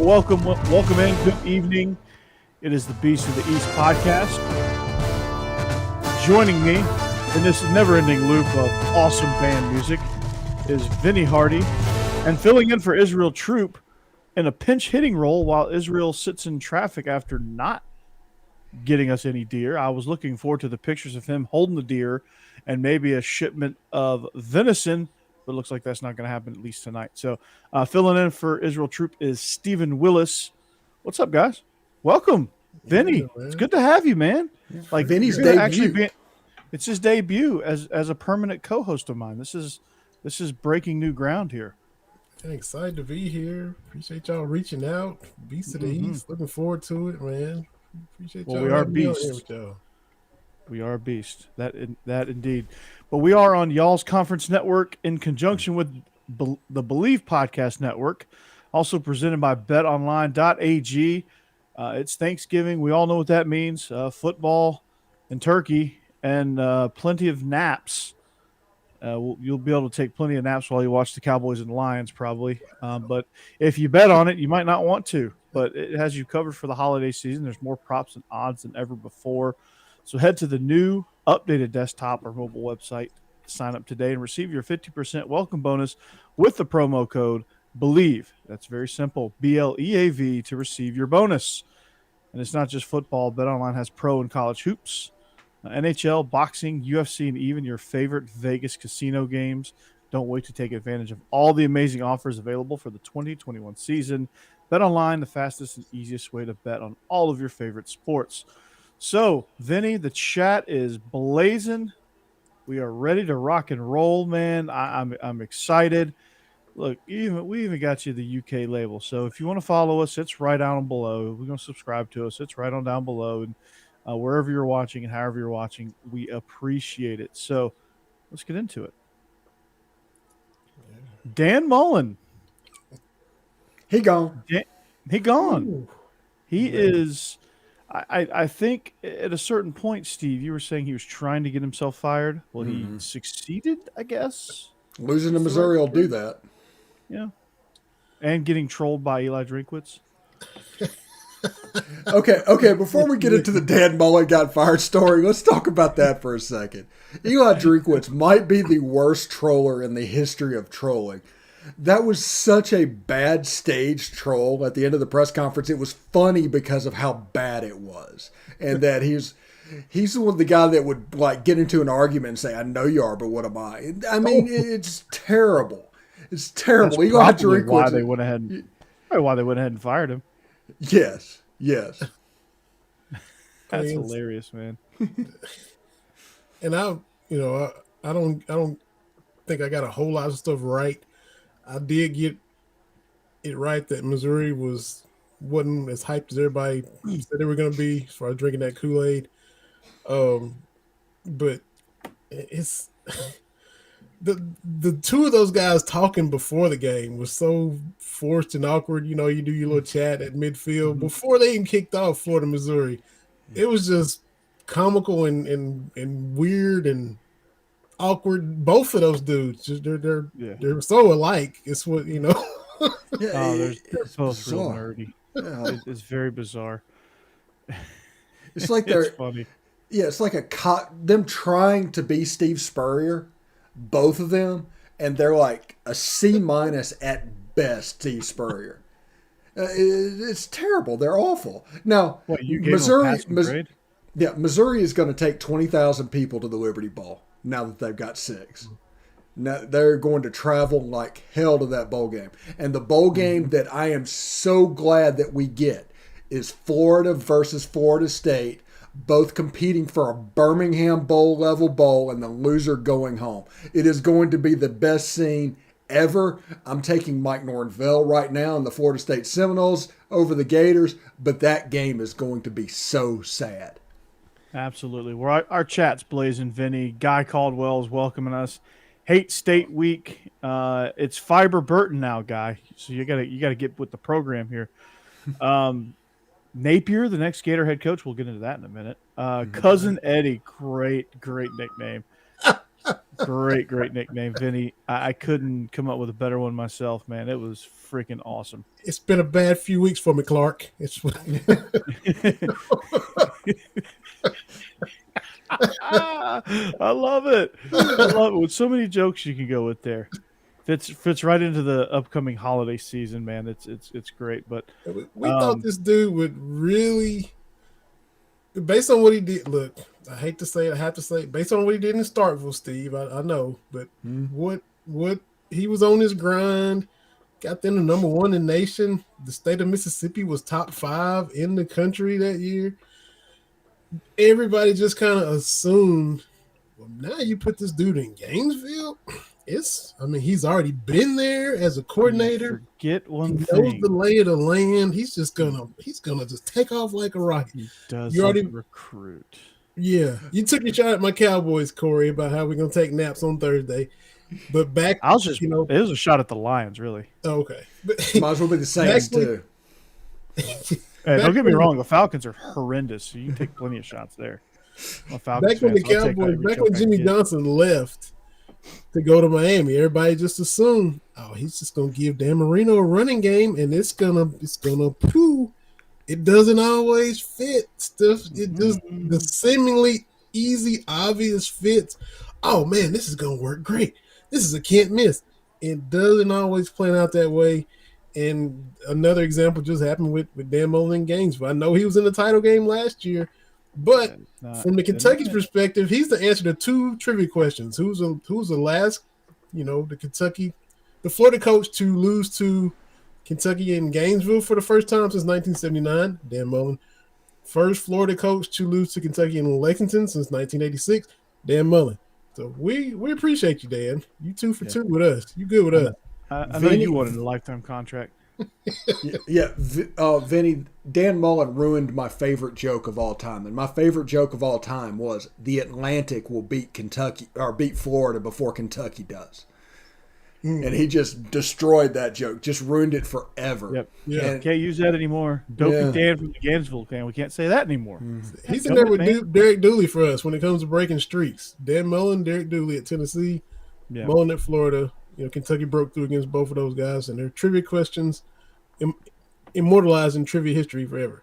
welcome in. Good evening. It is the Beast of the East podcast. Joining me in this never-ending loop of awesome band music is Vinny Hardy, and filling in for Israel Troupe in a pinch-hitting role while Israel sits in traffic after not getting us any deer. I was looking forward to the pictures of him holding the deer and maybe a shipment of venison, but it looks like that's not going to happen at least tonight. So filling in for Israel Troupe is Stephen Willis. What's up, guys? Welcome, Vinny. It's good to have you, man. Like Vinny's debut. It's his debut as a permanent co-host of mine. This is breaking new ground here. Hey, excited to be here. Appreciate y'all reaching out. Beast of the East. Looking forward to it, man. Appreciate y'all. We are beasts. We are a beast. That indeed. But we are on y'all's conference network in conjunction with the Believe Podcast Network, also presented by betonline.ag. It's Thanksgiving. We all know what that means. Football and turkey and plenty of naps. You'll be able to take plenty of naps while you watch the Cowboys and Lions probably. But if you bet on it, you might not want to. But it has you covered for the holiday season. There's more props and odds than ever before. So head to the new updated desktop or mobile website to sign up today and receive your 50% welcome bonus with the promo code BELIEVE. That's very simple, BLEAV, to receive your bonus. And it's not just football. BetOnline has pro and college hoops, NHL, boxing, UFC, and even your favorite Vegas casino games. Don't wait to take advantage of all the amazing offers available for the 2021 season. BetOnline, the fastest and easiest way to bet on all of your favorite sports. So, Vinny, the chat is blazing. We are ready to rock and roll, man. I'm excited. Look, we even got you the UK label. So if you want to follow us, it's right down below. If we're going to subscribe to us, it's right on down below. And wherever you're watching and however you're watching, we appreciate it. So let's get into it. Dan Mullen. He gone. He gone. Ooh. He is... I think at a certain point, Steve, you were saying he was trying to get himself fired. Well, he succeeded, I guess. Losing to Missouri will do that. Yeah. And getting trolled by Eli Drinkwitz. Okay. Before we get into the Dan Mullen got fired story, let's talk about that for a second. Eli Drinkwitz might be the worst troller in the history of trolling. That was such a bad staged troll at the end of the press conference. It was funny because of how bad it was. And that he's the guy that would like get into an argument and say, I know you are, but what am I? I mean, it's terrible. It's terrible. That's probably why they went ahead and fired him. Yes. That's hilarious, man. And I don't think I got a whole lot of stuff right. I did get it right that Missouri wasn't as hyped as everybody said they were going to be as far as drinking that Kool-Aid. But it's the two of those guys talking before the game was so forced and awkward. You know, you do your little chat at midfield before they even kicked off Florida, Missouri. It was just comical and weird and awkward. Both of those dudes, they're so alike. It's what you know. They're both real nerdy. Yeah. It's very bizarre. It's like it's funny. Yeah, it's like them trying to be Steve Spurrier, both of them, and they're like a C- at best. Steve Spurrier. It's terrible. They're awful. Now, Missouri is going to take 20,000 people to the Liberty Bowl. Now that they've got 6. Now they're going to travel like hell to that bowl game. And the bowl game that I am so glad that we get is Florida versus Florida State, both competing for a Birmingham Bowl level bowl and the loser going home. It is going to be the best scene ever. I'm taking Mike Norvell right now in the Florida State Seminoles over the Gators, but that game is going to be so sad. Absolutely. Our chat's blazing, Vinny. Guy Caldwell's welcoming us. Hate State Week. It's Fiber Burton now, Guy. So you gotta get with the program here. Napier, the next Gator head coach. We'll get into that in a minute. Cousin Eddie, great nickname. Great nickname, Vinny. I couldn't come up with a better one myself, man. It was freaking awesome. It's been a bad few weeks for me, Clark. I love it. I love it. With so many jokes you can go with there. Fits right into the upcoming holiday season, man. It's great. But we thought this dude would really, based on what he did. Look, I hate to say it, I have to say it. Based on what he did in Starkville, Steve, I know, but what he was on his grind, got them to number 1 in the nation. The state of Mississippi was top 5 in the country that year. Everybody just kind of assumed, well, now you put this dude in Gainesville. He's already been there as a coordinator. Forget one he thing. knows the lay of the land. He's gonna just take off like a rocket. He does you already recruit. Yeah, you took your shot at my Cowboys, Corey, about how we're gonna take naps on Thursday. But back, it was a shot at the Lions, really. Okay, but might as well be the Saints too. Hey, don't get me wrong, the Falcons are horrendous, so you can take plenty of shots there. Back when the Cowboys, back when Jimmy Johnson left to go to Miami, everybody just assumed, oh, he's just gonna give Dan Marino a running game, and it's gonna poo. It doesn't always fit stuff. It just the seemingly easy, obvious fits. Oh man, this is gonna work great. This is a can't miss. It doesn't always plan out that way. And another example just happened with Dan Mullen in Gainesville. I know he was in the title game last year, but from the Kentucky's perspective, he's the answer to 2 trivia questions. Who's the last, the Florida coach to lose to Kentucky in Gainesville for the first time since 1979? Dan Mullen. First Florida coach to lose to Kentucky in Lexington since 1986? Dan Mullen. So we appreciate you, Dan. You 2 for 2 with us. You good with us. I know you wanted a lifetime contract. Vinny, Dan Mullen ruined my favorite joke of all time. And my favorite joke of all time was the Atlantic will beat Kentucky or beat Florida before Kentucky does. And he just destroyed that joke, just ruined it forever. Yep. Yeah. Can't use that anymore. Dopey Dan from the Gainesville fan. We can't say that anymore. He's in there with Derek Dooley for us when it comes to breaking streaks. Dan Mullen, Derek Dooley at Tennessee, Mullen at Florida. Kentucky broke through against both of those guys, and their trivia questions immortalized in trivia history forever.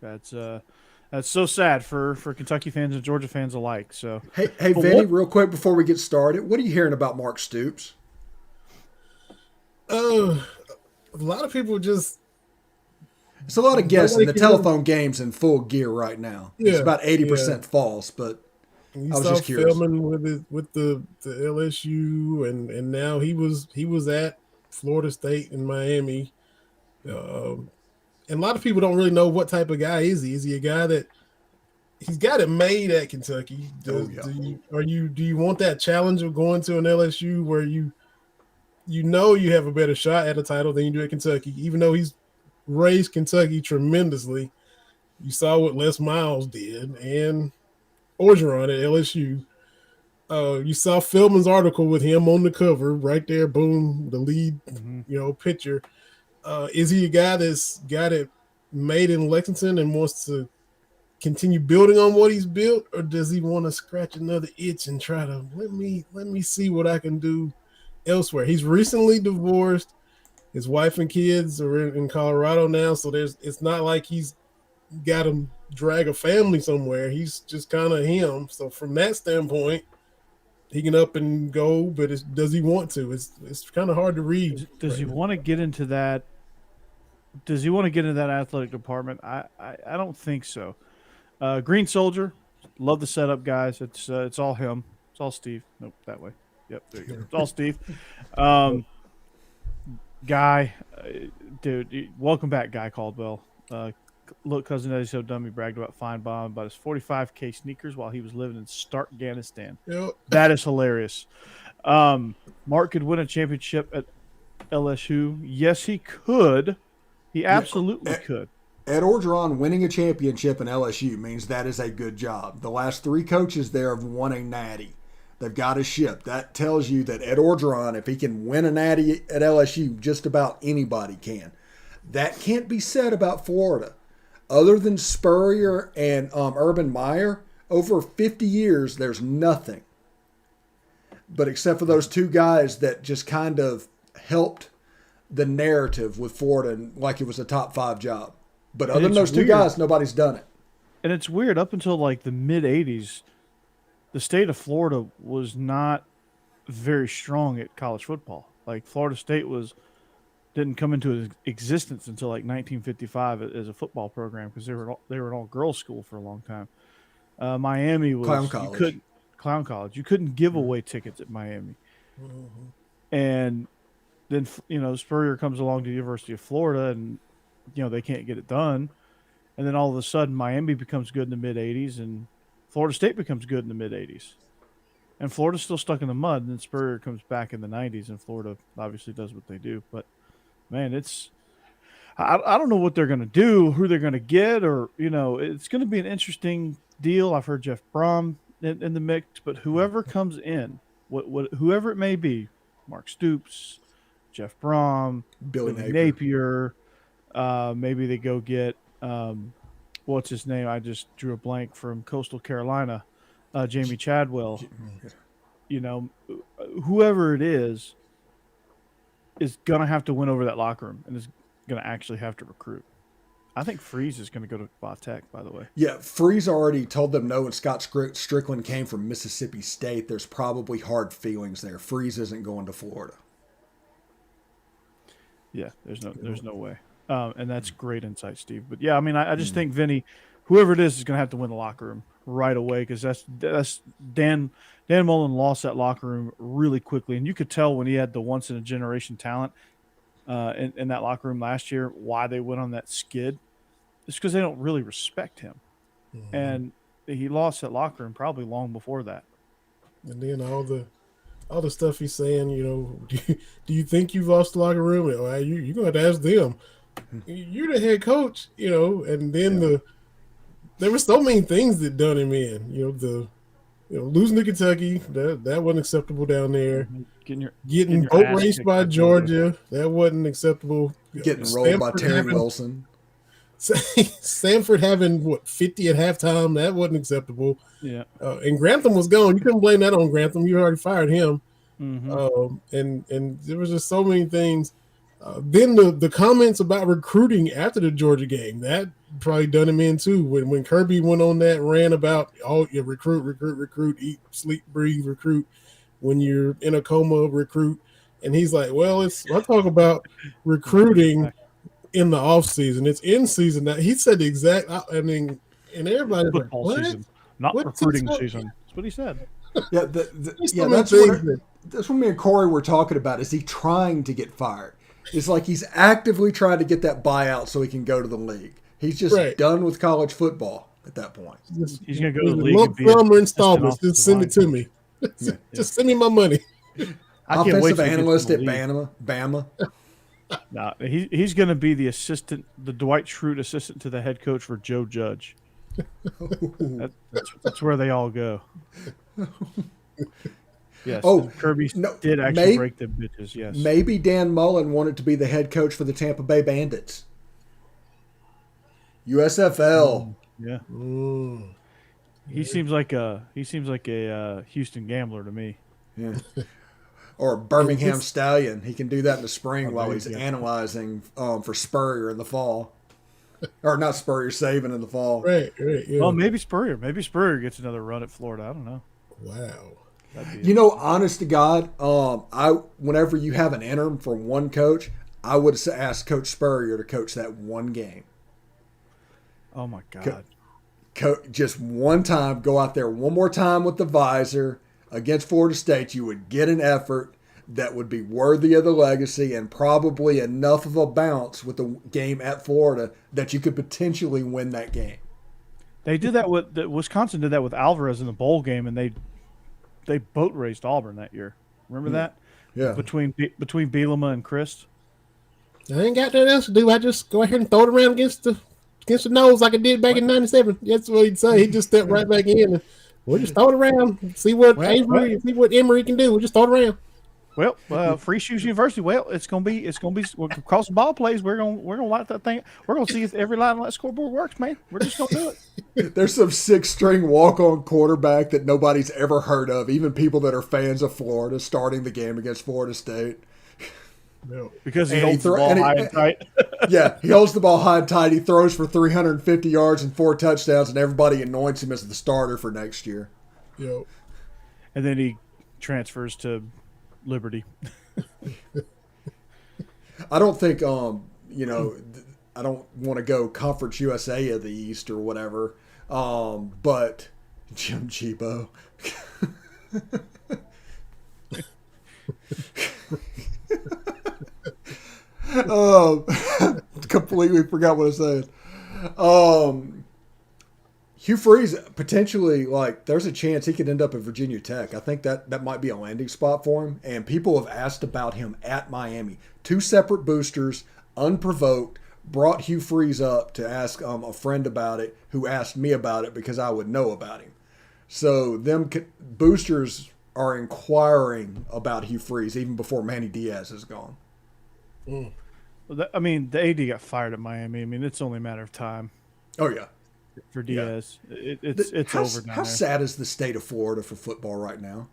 That's so sad for Kentucky fans and Georgia fans alike. So hey, Vinny, real quick before we get started, what are you hearing about Mark Stoops? A lot of people just. It's a lot of guessing. The telephone game's in full gear right now. Yeah, it's about 80% false, but. You saw Feldman with the LSU, and now he was at Florida State and Miami, and a lot of people don't really know what type of guy is he. Is he a guy that he's got it made at Kentucky? Do you want that challenge of going to an LSU where you have a better shot at a title than you do at Kentucky, even though he's raised Kentucky tremendously? You saw what Les Miles did, and Orgeron at LSU. You saw Feldman's article with him on the cover right there. Boom, the lead, picture. Is he a guy that's got it made in Lexington and wants to continue building on what he's built, or does he want to scratch another itch and try to let me see what I can do elsewhere? He's recently divorced. His wife and kids are in Colorado now, so it's not like he's got to drag a family somewhere. He's just kind of him. So from that standpoint, he can up and go, but does he want to? It's kind of hard to read. Does he want to get into that? Does he want to get into that athletic department? I don't think so. Green Soldier, love the setup, guys. It's all him. It's all Steve. Nope, that way. Yep, there you go. It's all Steve. Guy, dude, welcome back, Guy Caldwell. Look, Cousin Eddie So Dumb, he bragged about Feinbaum about his 45K sneakers while he was living in Stark, Afghanistan. Yep. That is hilarious. Mark could win a championship at LSU. Yes, he could. He absolutely could. Ed Orgeron winning a championship in LSU means that is a good job. The last 3 coaches there have won a natty. They've got a ship. That tells you that Ed Orgeron, if he can win a natty at LSU, just about anybody can. That can't be said about Florida. Other than Spurrier and Urban Meyer, over 50 years, there's nothing But except for those two guys that just kind of helped the narrative with Florida like it was a top 5 job. But other than those two guys, nobody's done it. And it's weird. Up until like the mid 80s, the state of Florida was not very strong at college football. Like Florida State didn't come into existence until like 1955 as a football program because they were an all girls school for a long time. Miami was clown college. You couldn't give away tickets at Miami, and then Spurrier comes along to the University of Florida, and they can't get it done, and then all of a sudden Miami becomes good in the mid 80s, and Florida State becomes good in the mid 80s. And Florida's still stuck in the mud, and then Spurrier comes back in the 90s, and Florida obviously does what they do. But, man, I don't know what they're going to do, who they're going to get, or, it's going to be an interesting deal. I've heard Jeff Brom in the mix, but whoever comes in, whoever it may be, Mark Stoops, Jeff Brom, Billy Napier, maybe they go get, what's his name? I just drew a blank from Coastal Carolina. Jamie Chadwell, whoever it is going to have to win over that locker room and is going to actually have to recruit. I think Freeze is going to go to Va Tech, by the way. Yeah, Freeze already told them no, and Scott Strickland came from Mississippi State. There's probably hard feelings there. Freeze isn't going to Florida. Yeah, there's no way. And that's great insight, Steve. But yeah, I mean, I just think Vinny, whoever it is going to have to win the locker room right away because that's Dan Mullen lost that locker room really quickly, and you could tell when he had the once in a generation talent in that locker room last year why they went on that skid. It's because they don't really respect him, and he lost that locker room probably long before that. And then all the stuff he's saying, do you think you've lost the locker room? You're going to have to ask them. You're the head coach, and then there were so many things that done him in. Losing to Kentucky, that wasn't acceptable down there. Getting boat raced by Georgia, that wasn't acceptable. Getting rolled by Terry Wilson. Sanford having 50 at halftime, that wasn't acceptable. Yeah, and Grantham was gone. You couldn't blame that on Grantham. You already fired him. And there was just so many things. Then the comments about recruiting after the Georgia game, that probably done him in too. When Kirby went on that rant about you recruit, eat, sleep, breathe, recruit. When you're in a coma, recruit. And he's like, well, I talk about recruiting in the off season. It's in season. Now he said the exact. And everybody's like, what? Season, not recruiting season. That's what he said. Yeah, that's what me and Corey were talking about. Is he trying to get fired? It's like he's actively trying to get that buyout so he can go to the league. He's just done with college football at that point. He's going to go to the league. Lump sum installments. Just send it to me. Just send me my money. Offensive analyst at Bama. Nah, he's going to be the Dwight Schrute assistant to the head coach for Joe Judge. That's where they all go. Yes. Kirby did actually break them bitches. Yes. Maybe Dan Mullen wanted to be the head coach for the Tampa Bay Bandits. USFL. Yeah. He seems like a Houston Gambler to me. Yeah. Or Birmingham Stallion. He can do that in the spring while he's analyzing for Spurrier in the fall. Or not Spurrier, Saban in the fall. Right. Yeah. Well, maybe Spurrier. Maybe Spurrier gets another run at Florida. I don't know. Wow. Honest to God, whenever you have an interim for one coach, I would have asked Coach Spurrier to coach that one game. Oh my God! Just one time, go out there one more time with the visor against Florida State. You would get an effort that would be worthy of the legacy and probably enough of a bounce with the game at Florida that you could potentially win that game. They did that with Wisconsin. Did that with Alvarez in the bowl game, and they boat raced Auburn that year. Remember that? Yeah. Between Bielema and Christ. I ain't got nothing else to do. I just go ahead and throw it around against the nose like I did back in '97. That's what he'd say. He'd just step right back in and we'll just throw it around. See what Emery can do. We'll just throw it around. Well, Free Shoes University. Well, it's gonna be across the ball plays. We're gonna light that thing. We're gonna see if every line on that scoreboard works, man. We're just gonna do it. There's some 6-string walk-on quarterback that nobody's ever heard of, even people that are fans of Florida, starting the game against Florida State. No. Because he holds the ball high and tight. Yeah, he holds the ball high and tight. He throws for 350 yards and 4 touchdowns, and everybody anoints him as the starter for next year. Yo. And then he transfers to Liberty. I don't think, I don't want to go Conference USA of the East or whatever, but Jim Cheapo. Completely forgot what I was saying. Hugh Freeze potentially, there's a chance he could end up at Virginia Tech. I think that might be a landing spot for him. And people have asked about him at Miami. 2 separate boosters, unprovoked, brought Hugh Freeze up to ask a friend about it, who asked me about it because I would know about him. So boosters are inquiring about Hugh Freeze even before Manny Diaz is gone. Well, the AD got fired at Miami. I mean, it's only a matter of time. Oh, yeah. For Diaz, it's over now. How sad is the state of Florida for football right now?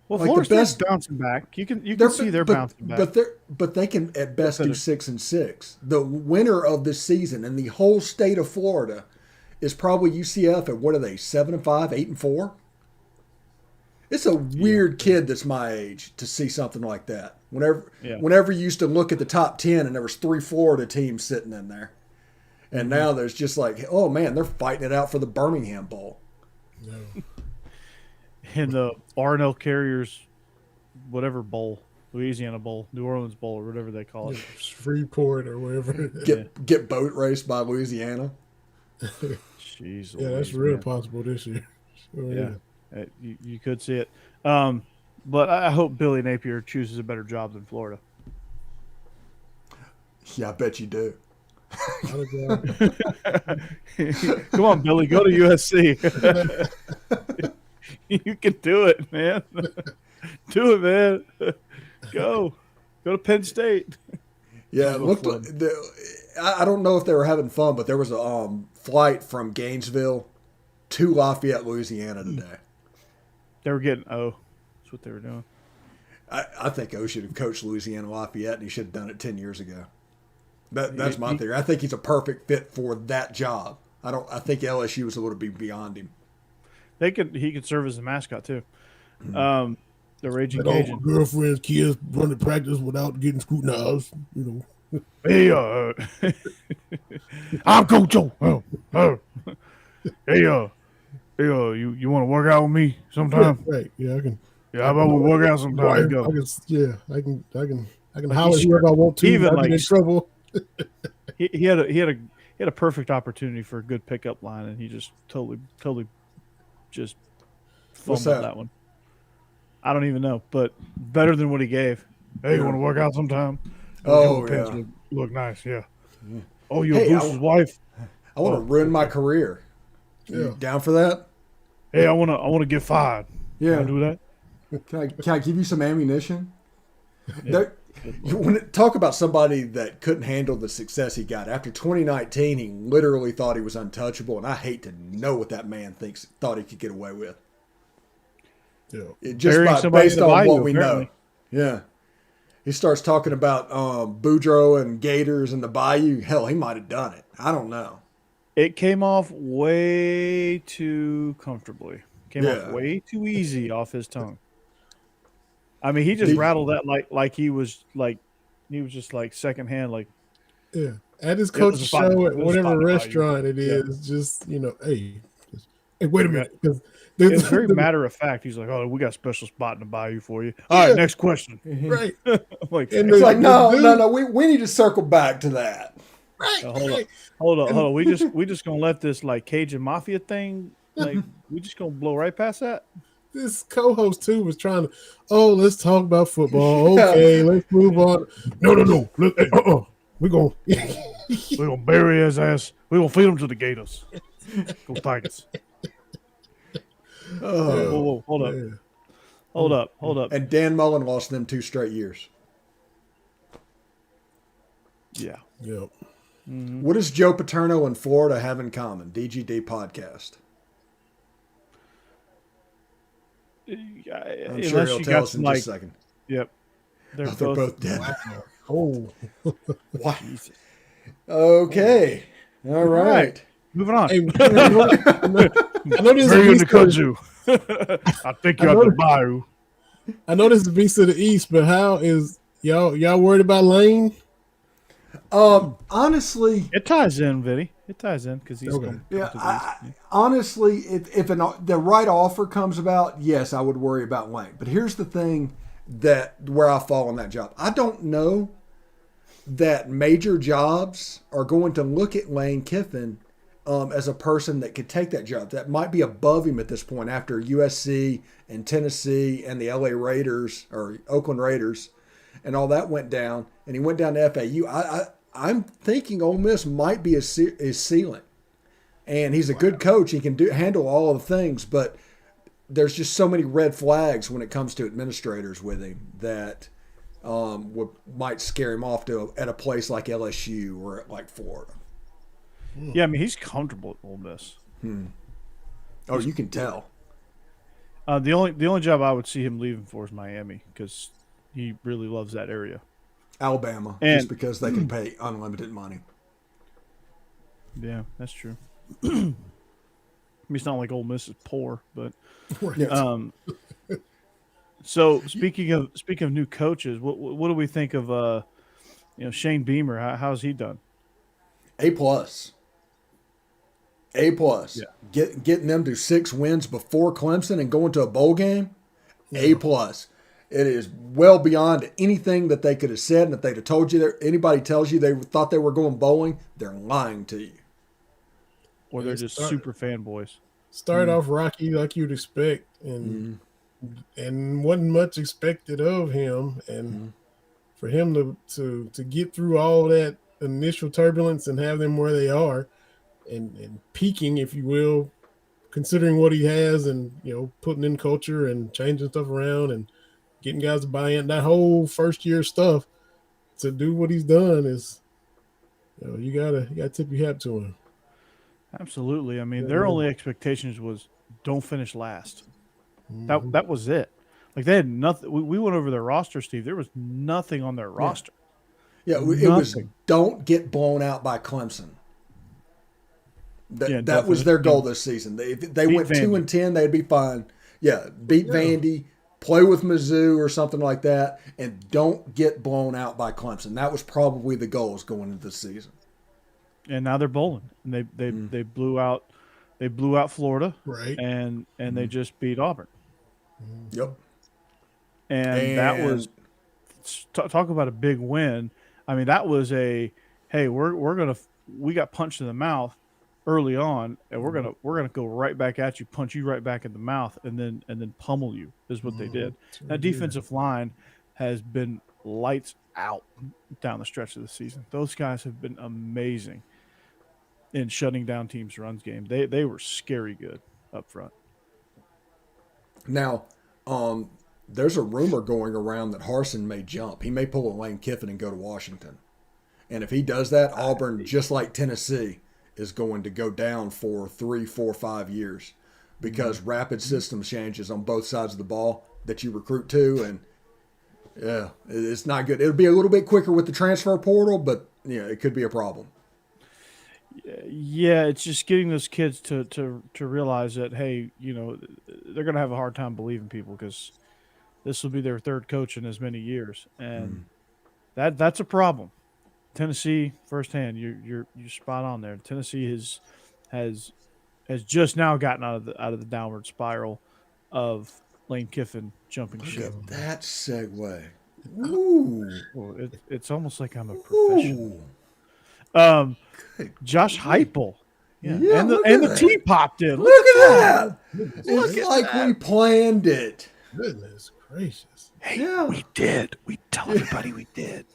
Well, Florida State's bouncing back. You can see they're bouncing back. But they can at best do 6-6. The winner of this season in the whole state of Florida is probably UCF. And what are they? 7-5, 8-4. It's a weird kid that's my age to see something like that. Whenever you used to look at the top 10 and there was 3 Florida teams sitting in there. And now there's just oh, man, they're fighting it out for the Birmingham Bowl. No. And the R&L Carriers, whatever bowl, Louisiana Bowl, New Orleans Bowl, or whatever they call it. Freeport or whatever. Get boat raced by Louisiana. Jeez. Yeah, that's real possible this year. Sure, yeah. You could see it. But I hope Billy Napier chooses a better job than Florida. Yeah, I bet you do. Come on, Billy, go to USC. You can do it, man. Do it, man. Go to Penn State. Yeah, it looked like I don't know if they were having fun, but there was a flight from Gainesville to Lafayette, Louisiana today. They were getting that's what they were doing. I think O should have coached Louisiana Lafayette, and he should have done it 10 years ago. That's my theory. I think he's a perfect fit for that job. I think LSU was a little bit beyond him. He could serve as a mascot too. The Raging Cajun. All my girlfriend's kids run to practice without getting scrutinized. Hey, I'm Coach O. Hey, you want to work out with me sometime? Right. Yeah, I can. Yeah, how about we work out sometime? I can holler here if I want to. Even I get in trouble. He had a perfect opportunity for a good pickup line, and he just totally just fumbled that one. I don't even know, but better than what he gave. Hey, you want to work out sometime? Oh, yeah. Look nice, yeah. Oh, you're Bruce's wife? I want to ruin my career. You down for that? Hey, I want to get fired. Yeah. Can I do that? Can I give you some ammunition? Yeah. You want to talk about somebody that couldn't handle the success he got. After 2019, he literally thought he was untouchable, and I hate to know what that man thought he could get away with. Yeah. Based on what we know. Yeah. He starts talking about Boudreaux and Gators and the Bayou. Hell, he might have done it. I don't know. It came off way too comfortably. Came off way too easy off his tongue. I mean, he just rattled that like he was just like secondhand, like at his coach's show at whatever restaurant it is. Just hey, wait a minute, because it's very matter of fact. He's like, oh, we got a special spot in the bayou for you. All right, next question. Right. It's like no, we need to circle back to that. Right. Hold on. We just gonna let this like Cajun Mafia thing we just gonna blow right past that. This co-host too was trying to, let's talk about football. Okay, let's move on. No. We're gonna bury his ass. We're gonna feed him to the Gators. Go Tigers. Hold up. Hold up. And Dan Mullen lost them 2 straight years. Yeah. Yep. What does Joe Paterno and Florida have in common? DGD podcast. I'm sure he'll tell us in just a second. Yep. They're Both dead. Wow. Oh. Wow. Okay. All right. Moving on. Hey, I know this is Bring you Beast to of- kudzu. I think you're at the bayou. I know this is Beast of the East, but how is y'all worried about Lane? Honestly, It ties in, Vinny. It ties in because he's Okay. coming yeah. to the East. Honestly, if the right offer comes about, yes, I would worry about Lane. But here's the thing where I fall on that job. I don't know that major jobs are going to look at Lane Kiffin as a person that could take that job. That might be above him at this point after USC and Tennessee and the LA Raiders or Oakland Raiders and all that went down. And he went down to FAU. I'm thinking Ole Miss might be his ceiling. And he's a good coach. He can handle all of the things, but there's just so many red flags when it comes to administrators with him that might scare him off at a place like LSU or like Florida. Yeah, I mean he's comfortable at Ole Miss. Oh, you can tell. The only job I would see him leaving for is Miami because he really loves that area. Alabama, And- just because they can pay unlimited money. Yeah, that's true. I mean, it's not like Ole Miss is poor, but so speaking of new coaches, what do we think of Shane Beamer? How's he done? A+. Yeah. Getting them to 6 wins before Clemson and going to a bowl game. A+. It is well beyond anything that they could have said, and if they'd have told you anybody tells you they thought they were going bowling, they're lying to you. Or they're just super fanboys. Started off rocky like you'd expect, and wasn't much expected of him. And for him to get through all that initial turbulence and have them where they are, and peaking, if you will, considering what he has, and putting in culture and changing stuff around and getting guys to buy in, that whole first year stuff, to do what he's done is, you gotta tip your hat to him. Absolutely. I mean, their only expectations was don't finish last. That was it. Like they had nothing. We went over their roster, Steve. There was nothing on their roster. Yeah, it was don't get blown out by Clemson. That was their goal this season. They went Vandy. 2-10, they'd be fine. Yeah, beat Vandy, play with Mizzou or something like that, and don't get blown out by Clemson. That was probably the goals going into the season. And now they're bowling. And they blew out Florida. Right. And they just beat Auburn. Yep. And that was talk about a big win. I mean, that was we got punched in the mouth early on, and we're gonna go right back at you, punch you right back in the mouth, and then pummel you is what they did. That defensive line has been lights out down the stretch of the season. Those guys have been amazing in shutting down teams' runs game. They were scary good up front. Now, there's a rumor going around that Harsin may jump. He may pull a Lane Kiffin and go to Washington. And if he does that, Auburn, just like Tennessee, is going to go down for 3, 4, 5 years because rapid system changes on both sides of the ball that you recruit to. And, yeah, it's not good. It'll be a little bit quicker with the transfer portal, but, it could be a problem. Yeah, it's just getting those kids to realize that, hey, they're going to have a hard time believing people because this will be their third coach in as many years, and that's a problem. Tennessee, firsthand, you're spot on there. Tennessee has just now gotten out of the downward spiral of Lane Kiffin jumping ship. Look at that segue. Ooh. Well, it's almost like I'm a professional. Josh Heupel. Yeah, and the tea popped in. Look at that. It's like we planned it. Goodness gracious. Hey, Yeah. we did. We tell everybody we did.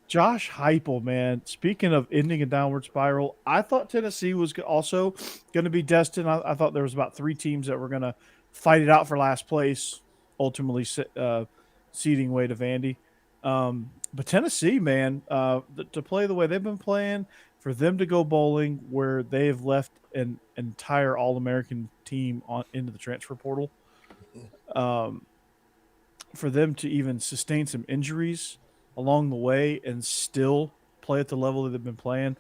Josh Heupel, man. Speaking of ending a downward spiral, I thought Tennessee was also going to be destined. I thought there was about 3 teams that were going to fight it out for last place, ultimately ceding way to Vandy. But Tennessee, man, to play the way they've been playing, for them to go bowling where they have left an entire All-American team into the transfer portal, for them to even sustain some injuries along the way and still play at the level that they've been playing,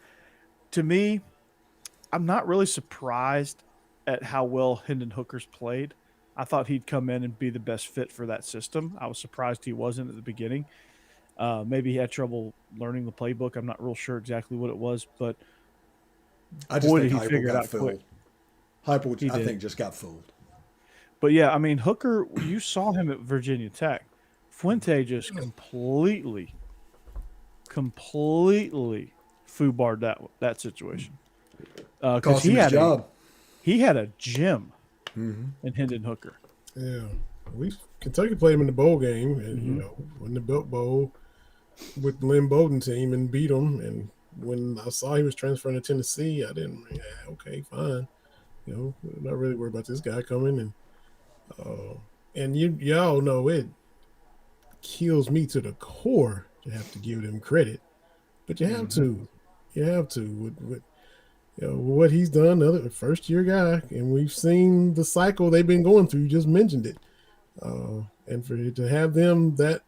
to me, I'm not really surprised at how well Hendon Hooker's played. I thought he'd come in and be the best fit for that system. I was surprised he wasn't at the beginning. Maybe he had trouble learning the playbook. I'm not real sure exactly what it was, but I just boy, think did he figure Heupel it got out quick. fooled. Heupel, He I did. think, just got fooled. But yeah, I mean, Hooker, you saw him at Virginia Tech. Fuente just completely foobarred that situation. Because Cost him his job. He had a gem in Hendon Hooker. Yeah, Kentucky played him in the bowl game, and in the Belt Bowl with the Lynn Bowden team and beat them. And when I saw he was transferring to Tennessee, I didn't. Yeah, okay, fine. Not really worried about this guy coming. And y'all know it kills me to the core to have to give them credit, but you have to. You have to with what he's done. Another first year guy, and we've seen the cycle they've been going through. You just mentioned it, and for to have them that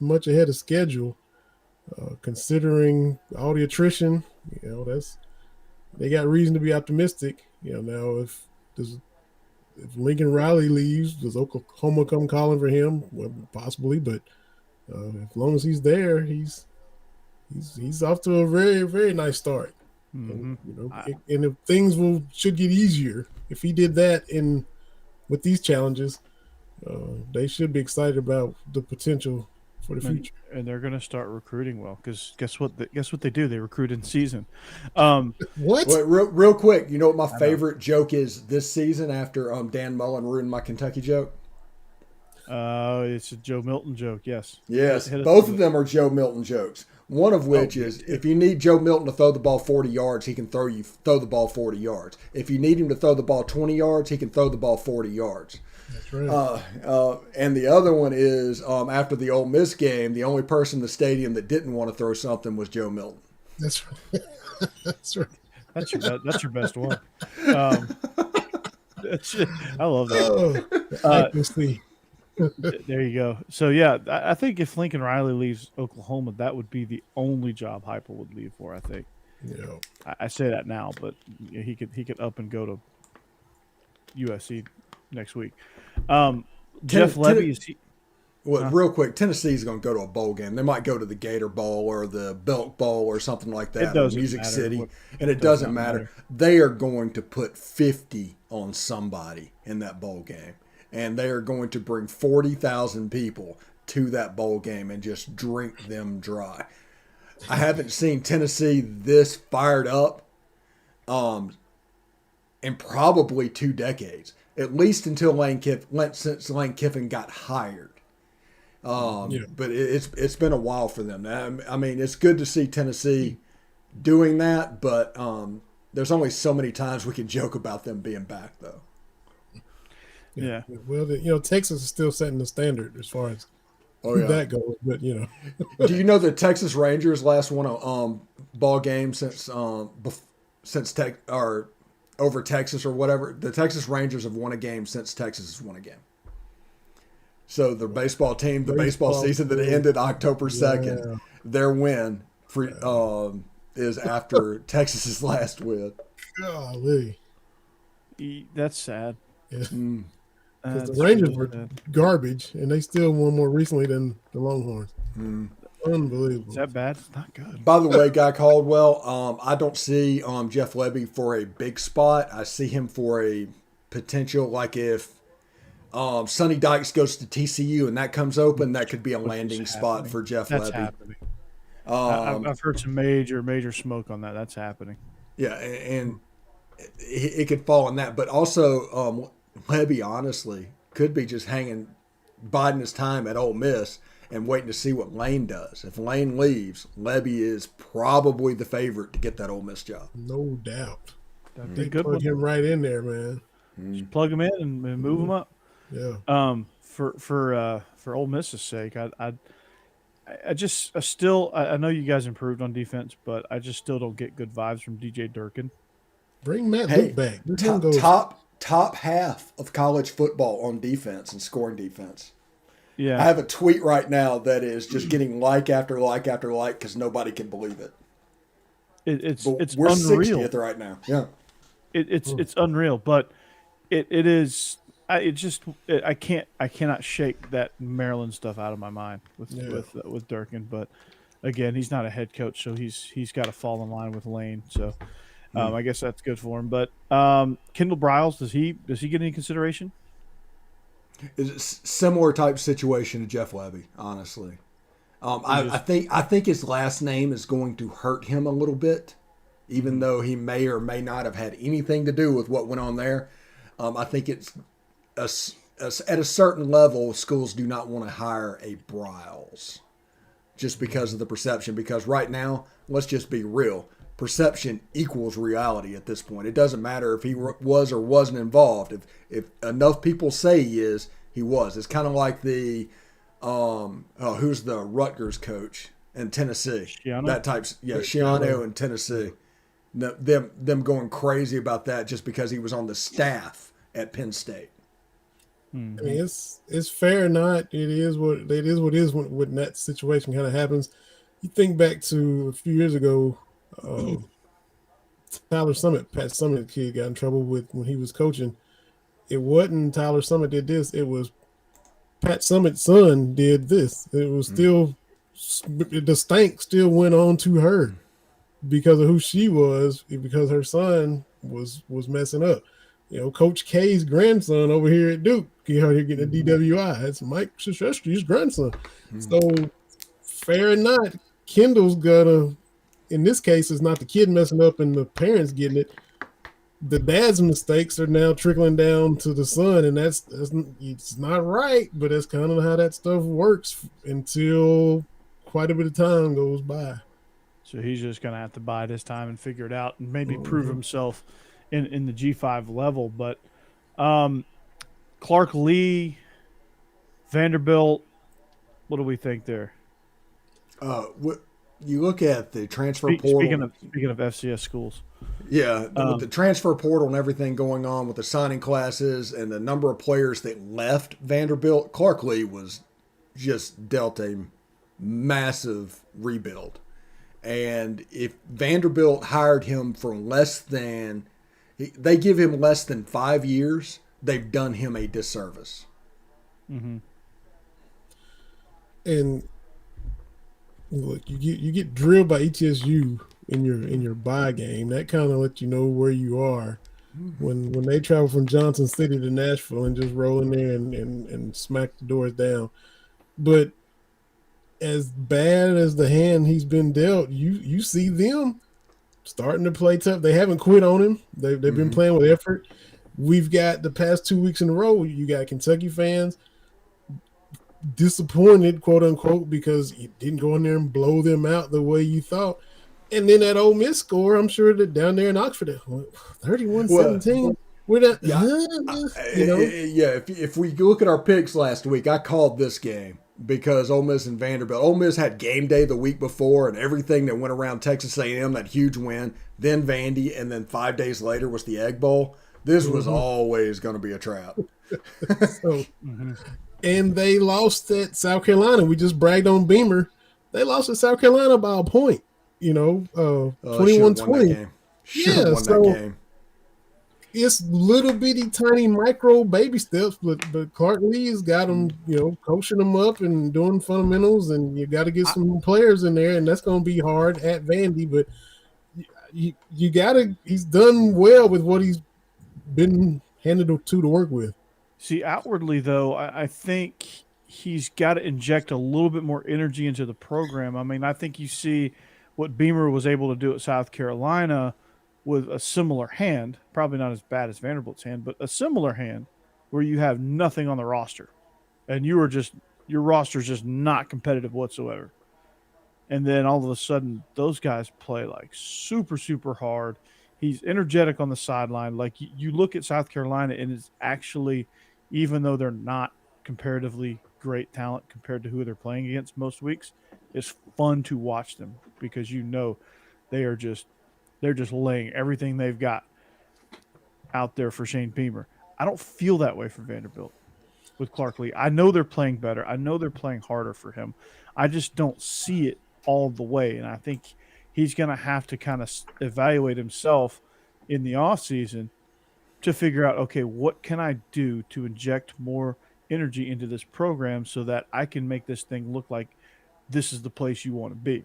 much ahead of schedule, considering all the attrition, they got reason to be optimistic. Now if Lincoln Riley leaves, does Oklahoma come calling for him? Well, possibly, but as long as he's there, he's off to a very, very nice start. And if things should get easier, if he did that with these challenges, they should be excited about the potential for the future. And they're going to start recruiting well, because guess what they do? They recruit in season. What? Wait, real quick, you know what my favorite joke is this season after Dan Mullen ruined my Kentucky joke? It's a Joe Milton joke, yes. Yes, both of them are Joe Milton jokes. One of which is, if you need Joe Milton to throw the ball 40 yards, he can throw the ball 40 yards. If you need him to throw the ball 20 yards, he can throw the ball 40 yards. That's right. And the other one is, after the Ole Miss game, the only person in the stadium that didn't want to throw something was Joe Milton. That's right. That's right. That's your best one. I love that. There you go. So yeah, I think if Lincoln Riley leaves Oklahoma, that would be the only job Heupel would leave for. I think. Yeah. I say that now, but he could up and go to USC next week. Jeff Levy is. Real quick, Tennessee's going to go to a bowl game. They might go to the Gator Bowl or the Belk Bowl or something like that. It doesn't Music matter. City, and it doesn't matter. They are going to put 50 on somebody in that bowl game. And they are going to bring 40,000 people to that bowl game and just drink them dry. I haven't seen Tennessee this fired up in probably 2 decades, at least until since Lane Kiffin got hired. But it's been a while for them. I mean, it's good to see Tennessee doing that, but there's only so many times we can joke about them being back, though. Yeah. Well, Texas is still setting the standard as far as that goes. But do you know the Texas Rangers last won a ball game since over Texas or whatever? The Texas Rangers have won a game since Texas has won a game. So the baseball team, the baseball season that ended October 2nd, their win is after Texas's last win. Golly. That's sad. Yeah. Because the Rangers were garbage, and they still won more recently than the Longhorns. Unbelievable. Is that bad? It's not good. By the way, Guy Caldwell, I don't see Jeff Levy for a big spot. I see him for a potential, like if Sonny Dykes goes to TCU and that comes open, that could be a landing spot for Jeff Levy. Happening. I've heard some major smoke on that. That's happening. Yeah, and it could fall in that. But also, Levy, honestly, could be just biding his time at Ole Miss and waiting to see what Lane does. If Lane leaves, Levy is probably the favorite to get that Ole Miss job. No doubt. That'd be They good. Plug him right in there, man. Just plug him in and move him up. Yeah. For Ole Miss's sake, I know you guys improved on defense, but I just still don't get good vibes from DJ Durkin. Bring Matt Luke Hey, back. Let him top go. top half of college football on defense and scoring defense. I Yeah, have a tweet right now that is just getting like after like after like because nobody can believe it. But it's we're unreal. 60th right now. Yeah. It's unreal, but it is. I cannot shake that Maryland stuff out of my mind Yeah. with Durkin. But again, he's not a head coach, so he's got to fall in line with Lane. So I guess that's good for him. But Kendall Briles, does he get any consideration? It's a similar type situation to Jeff Levy, honestly. I think his last name is going to hurt him a little bit, even though he may or may not have had anything to do with what went on there. I think it's at a certain level, schools do not want to hire a Briles just because of the perception. Because right now, let's just be real. Perception equals reality at this point. It doesn't matter if he was or wasn't involved. If enough people say he is, he was. It's kind of like the who's the Rutgers coach in Tennessee? Schiano? That type's Schiano in Tennessee. Them going crazy about that just because he was on the staff at Penn State. I mean, it's fair or not. It is what it is. What it is when that situation kind of happens. You think back to a few years ago, Tyler Summit, Pat Summit, kid got in trouble with when he was coaching. It wasn't Tyler Summit did this. It was Pat Summit's son did this. It was still the stank still went on to her because of who she was, because her son was messing up. You know, Coach K's grandson over here at Duke, he out here getting a DWI. It's Mike Krzyzewski's grandson. So fair or not, Kendall's gonna. In this case, it's not the kid messing up and the parents getting it. The dad's mistakes are now trickling down to the son, and that's it's not right, but that's kind of how that stuff works until quite a bit of time goes by. So he's just going to have to bide his time and figure it out and maybe prove himself in the G5 level. But Clark Lee, Vanderbilt, what do we think there? You look at the transfer portal. Speaking of FCS schools. Yeah, with the transfer portal and everything going on with the signing classes and the number of players that left Vanderbilt, Clark Lee was just dealt a massive rebuild. And if Vanderbilt hired him for they give him less than 5 years, they've done him a disservice. Mm-hmm. And look, you get drilled by ETSU in your bye game. That kind of lets you know where you are when they travel from Johnson City to Nashville and just roll in there and smack the doors down. But as bad as the hand he's been dealt, you see them starting to play tough. They haven't quit on him. They've been playing with effort. We've got the past 2 weeks in a row, you got Kentucky fans disappointed, quote unquote, because you didn't go in there and blow them out the way you thought. And then that Ole Miss score, I'm sure that down there in Oxford, 31-17. We're not, if we look at our picks last week, I called this game because Ole Miss and Vanderbilt. Ole Miss had game day the week before and everything that went around Texas A&M, that huge win, then Vandy, and then 5 days later was the Egg Bowl. This was always going to be a trap. And they lost at South Carolina. We just bragged on Beamer. They lost at South Carolina by a point, 21-20. That game. It's little bitty, tiny, micro baby steps, but Clark Lee has got them, coaching them up and doing fundamentals, and you got to get some players in there, and that's going to be hard at Vandy. But you got to. He's done well with what he's been handed to work with. See, outwardly though, I think he's got to inject a little bit more energy into the program. I mean, I think you see what Beamer was able to do at South Carolina with a similar hand, probably not as bad as Vanderbilt's hand, but a similar hand where you have nothing on the roster and your roster's just not competitive whatsoever. And then all of a sudden those guys play like super, super hard. He's energetic on the sideline. Like you look at South Carolina and it's actually even though they're not comparatively great talent compared to who they're playing against most weeks, is fun to watch them because they are just they're just laying everything they've got out there for Shane Beamer. I don't feel that way for Vanderbilt with Clark Lee. I know they're playing better. I know they're playing harder for him. I just don't see it all the way. And I think he's going to have to kind of evaluate himself in the offseason to figure out, okay, what can I do to inject more energy into this program so that I can make this thing look like this is the place you want to be.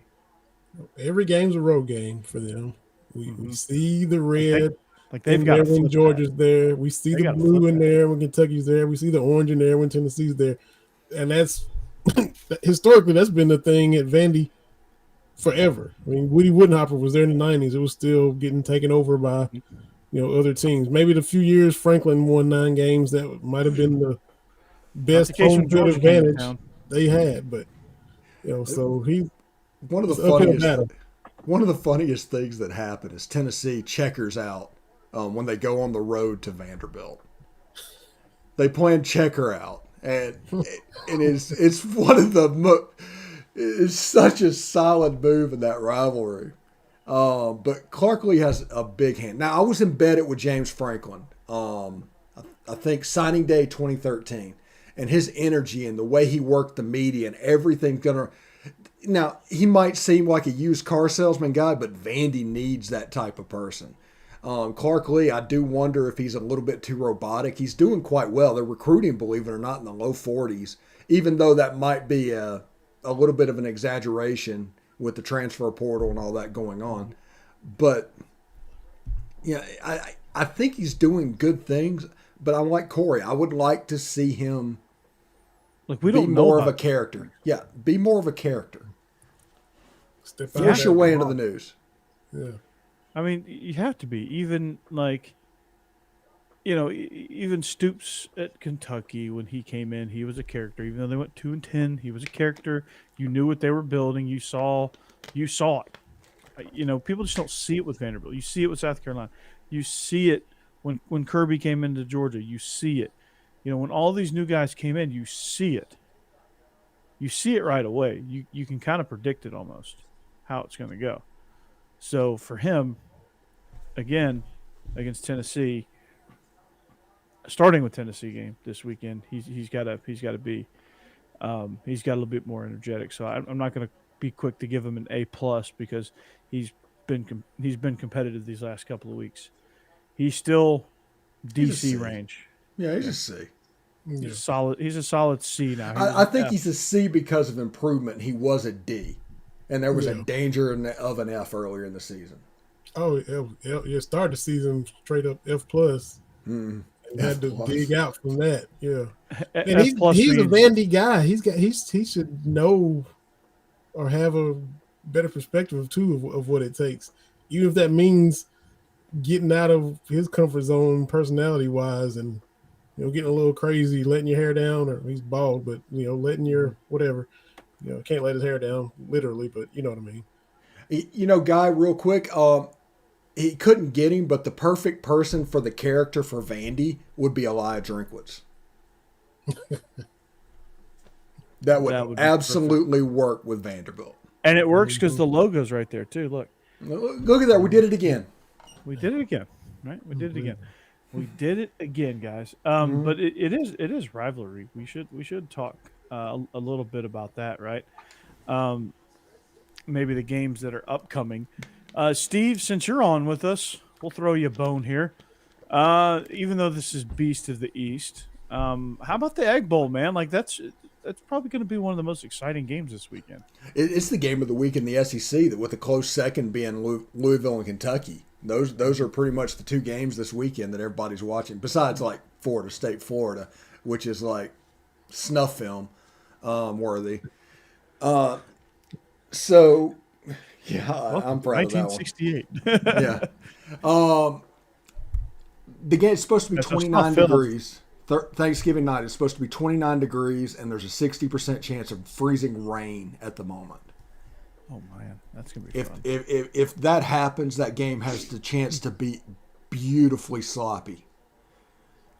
Every game's a road game for them. We see the red. They've got when Georgia's there. We see the blue in there when Kentucky's there. We see the orange in there when Tennessee's there. And that's historically that's been the thing at Vandy forever. I mean, Woody Woodenhopper was there in the 90s. It was still getting taken over by other teams. Maybe the few years Franklin won 9 games, that might have been the best home field advantage they had. But so he one of the funniest things that happened is Tennessee checkers out when they go on the road to Vanderbilt. They plan checker out, and it's one of the it's such a solid move in that rivalry. But Clark Lee has a big hand. Now, I was embedded with James Franklin. I think signing day 2013, and his energy and the way he worked the media and everything. Now, he might seem like a used car salesman guy, but Vandy needs that type of person. Clark Lee, I do wonder if he's a little bit too robotic. He's doing quite well. They're recruiting, believe it or not, in the low 40s, even though that might be a little bit of an exaggeration with the transfer portal and all that going on. But, I think he's doing good things, but I'm like Corey. I would like to see him we don't be know more of a character. Yeah, be more of a character. Force your way into the news. Yeah. I mean, you have to be. Even even Stoops at Kentucky, when he came in, he was a character. Even though they went 2-10, he was a character. You knew what they were building. You saw it. People just don't see it with Vanderbilt. You see it with South Carolina. You see it when Kirby came into Georgia. You see it. When all these new guys came in, you see it. You see it right away. You can kind of predict it almost how it's going to go. So for him, again, against Tennessee, starting with Tennessee game this weekend, he's got to be he's got a little bit more energetic. So I'm not going to be quick to give him an A+ because he's been competitive these last couple of weeks. He's still DC range. Yeah, he's a C. He's solid. He's a solid C now. I think he's a C because of improvement. He was a D, and there was a danger of an F earlier in the season. Oh, you started the season straight up F+. And had to dig out from that. Yeah, and he's a Vandy guy. He should know or have a better perspective too of what it takes, even if that means getting out of his comfort zone personality wise and getting a little crazy, letting your hair down, or he's bald, but letting your whatever, can't let his hair down literally, but you know what I mean. Guy, real quick, he couldn't get him, but the perfect person for the character for Vandy would be Elijah Drinkwitz. That would absolutely work with Vanderbilt. And it works because the logo's right there too. Look at that. We did it again. We did it again, right? We did it again. We did it again, guys. But it is rivalry. We should talk a little bit about that, right? Maybe the games that are upcoming. Steve, since you're on with us, we'll throw you a bone here. Even though this is Beast of the East, how about the Egg Bowl, man? That's probably going to be one of the most exciting games this weekend. It's the game of the week in the SEC, that with a close second being Louisville and Kentucky. Those are pretty much the two games this weekend that everybody's watching, besides Florida State, Florida, which is snuff film worthy. So, yeah, I'm proud of that one. 1968. Yeah. The game is supposed to be 29 degrees. Thanksgiving night is supposed to be 29 degrees, and there's a 60% chance of freezing rain at the moment. Oh man, that's gonna be fun. If that happens, that game has the chance to be beautifully sloppy.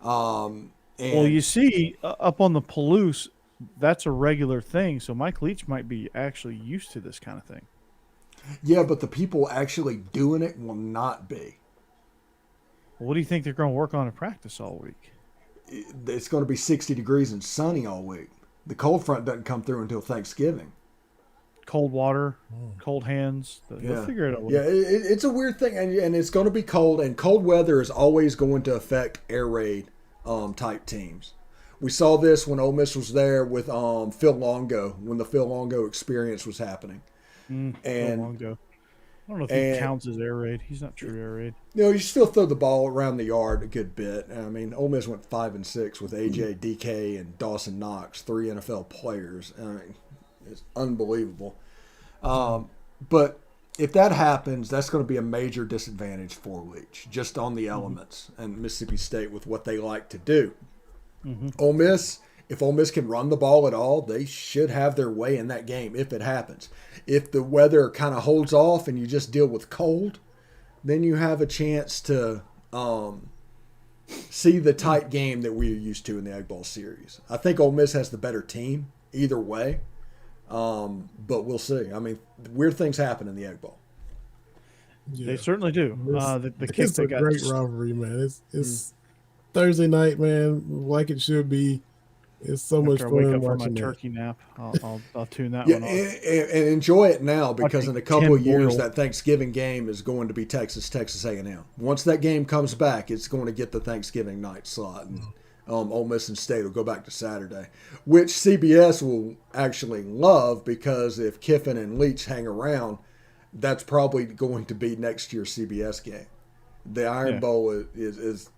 And And Well, you see, up on the Palouse, that's a regular thing. So Mike Leach might be actually used to this kind of thing. yeah, but the people actually doing it will not be. Well, what do you think they're going to work on in practice all week? It's going to be 60 degrees and sunny all week. The cold front doesn't come through until Thanksgiving. Cold water, cold hands. They'll figure it out. Yeah, it's a weird thing, and it's going to be cold, and cold weather is always going to affect air raid type teams. We saw this when Ole Miss was there with Phil Longo, when the Phil Longo experience was happening. And Longo. I don't know if he counts as air raid. He's not true air raid. You still throw the ball around the yard a good bit. I mean, Ole Miss went 5-6 with AJ, DK, and Dawson Knox, 3 NFL players. I mean, it's unbelievable. But if that happens, that's going to be a major disadvantage for Leach, just on the elements, and Mississippi State with what they like to do. Ole Miss, if Ole Miss can run the ball at all, they should have their way in that game if it happens. If the weather kind of holds off and you just deal with cold, then you have a chance to see the tight game that we're used to in the Egg Bowl series. I think Ole Miss has the better team either way, but we'll see. I mean, weird things happen in the Egg Bowl. Yeah. They certainly do. It's a great rivalry, man. It's Thursday night, man, like it should be. It's so much fun wake up watching from my that. turkey nap. I'll tune that one off. And enjoy it now, because in a couple of years, Boyle. that Thanksgiving game is going to be Texas A&M. Once that game comes back, it's going to get the Thanksgiving night slot, and Ole Miss and State will go back to Saturday, which CBS will actually love, because if Kiffin and Leach hang around, that's probably going to be next year's CBS game. The Iron Bowl is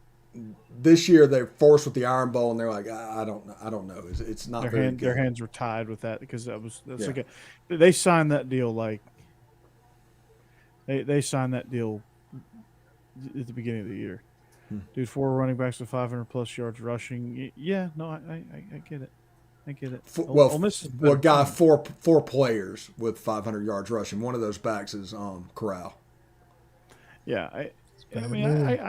this year they're forced with the Iron Bowl, and they're like, I don't know. It's not very good. Their hands were tied with that, because like they signed that deal like they signed that deal at the beginning of the year. Dude, 4 running backs with 500 plus yards rushing. Yeah, no, I get it. I get it. Four players with 500 yards rushing. One of those backs is Corral. Yeah, I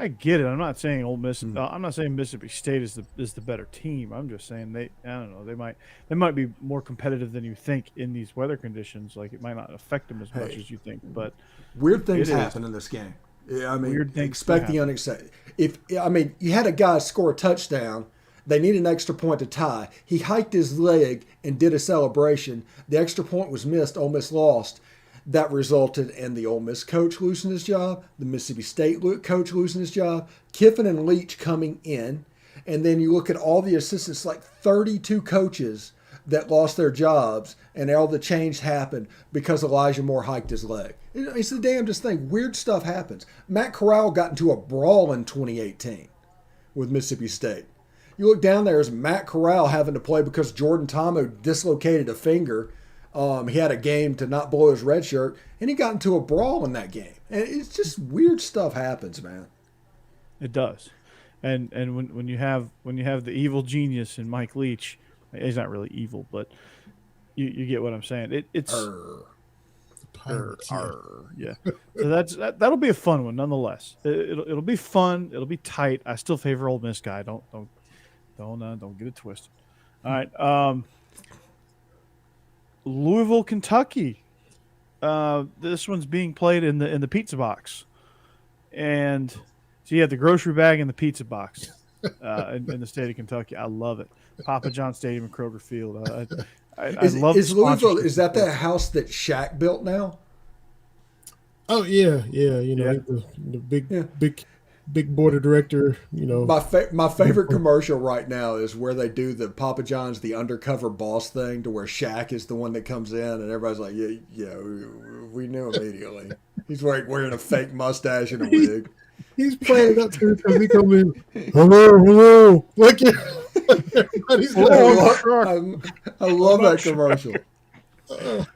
get it. I'm not saying Ole Miss. I'm not saying Mississippi State is the better team. I'm just saying I don't know. They might be more competitive than you think in these weather conditions. Like, it might not affect them as much as you think. But weird things happen in this game. Yeah, I mean, expect the unexpected. You had a guy score a touchdown. They need an extra point to tie. He hiked his leg and did a celebration. The extra point was missed. Ole Miss lost. That resulted in the Ole Miss coach losing his job, the Mississippi State coach losing his job, Kiffin and Leach coming in, and then you look at all the assistants, like 32 coaches that lost their jobs, and all the change happened because Elijah Moore hiked his leg. It's the damnedest thing. Weird stuff happens. Matt Corral got into a brawl in 2018 with Mississippi State. You look down there, as Matt Corral having to play because Jordan Tomo dislocated a finger. He had a game to not blow his red shirt, and he got into a brawl in that game. And it's just weird stuff happens, man. It does. And when you have the evil genius in Mike Leach, he's not really evil, but you get what I'm saying. It's yeah. So that'll be a fun one nonetheless. It'll be fun. It'll be tight. I still favor Ole Miss guy. Don't get it twisted. All right. Louisville, Kentucky. This one's being played in the pizza box, and so you have the grocery bag and the pizza box in the state of Kentucky. I love it. Papa John Stadium in Kroger Field. I love. Is Louisville? Is that the house that Shaq built now? Oh yeah. The big board of director. My favorite commercial right now is where they do the Papa John's the undercover boss thing, to where Shaq is the one that comes in, and everybody's like, yeah, we knew immediately. He's wearing a fake mustache and a wig. He's playing up to it because he come in. Hello. Like everybody's I love that commercial. Shaq.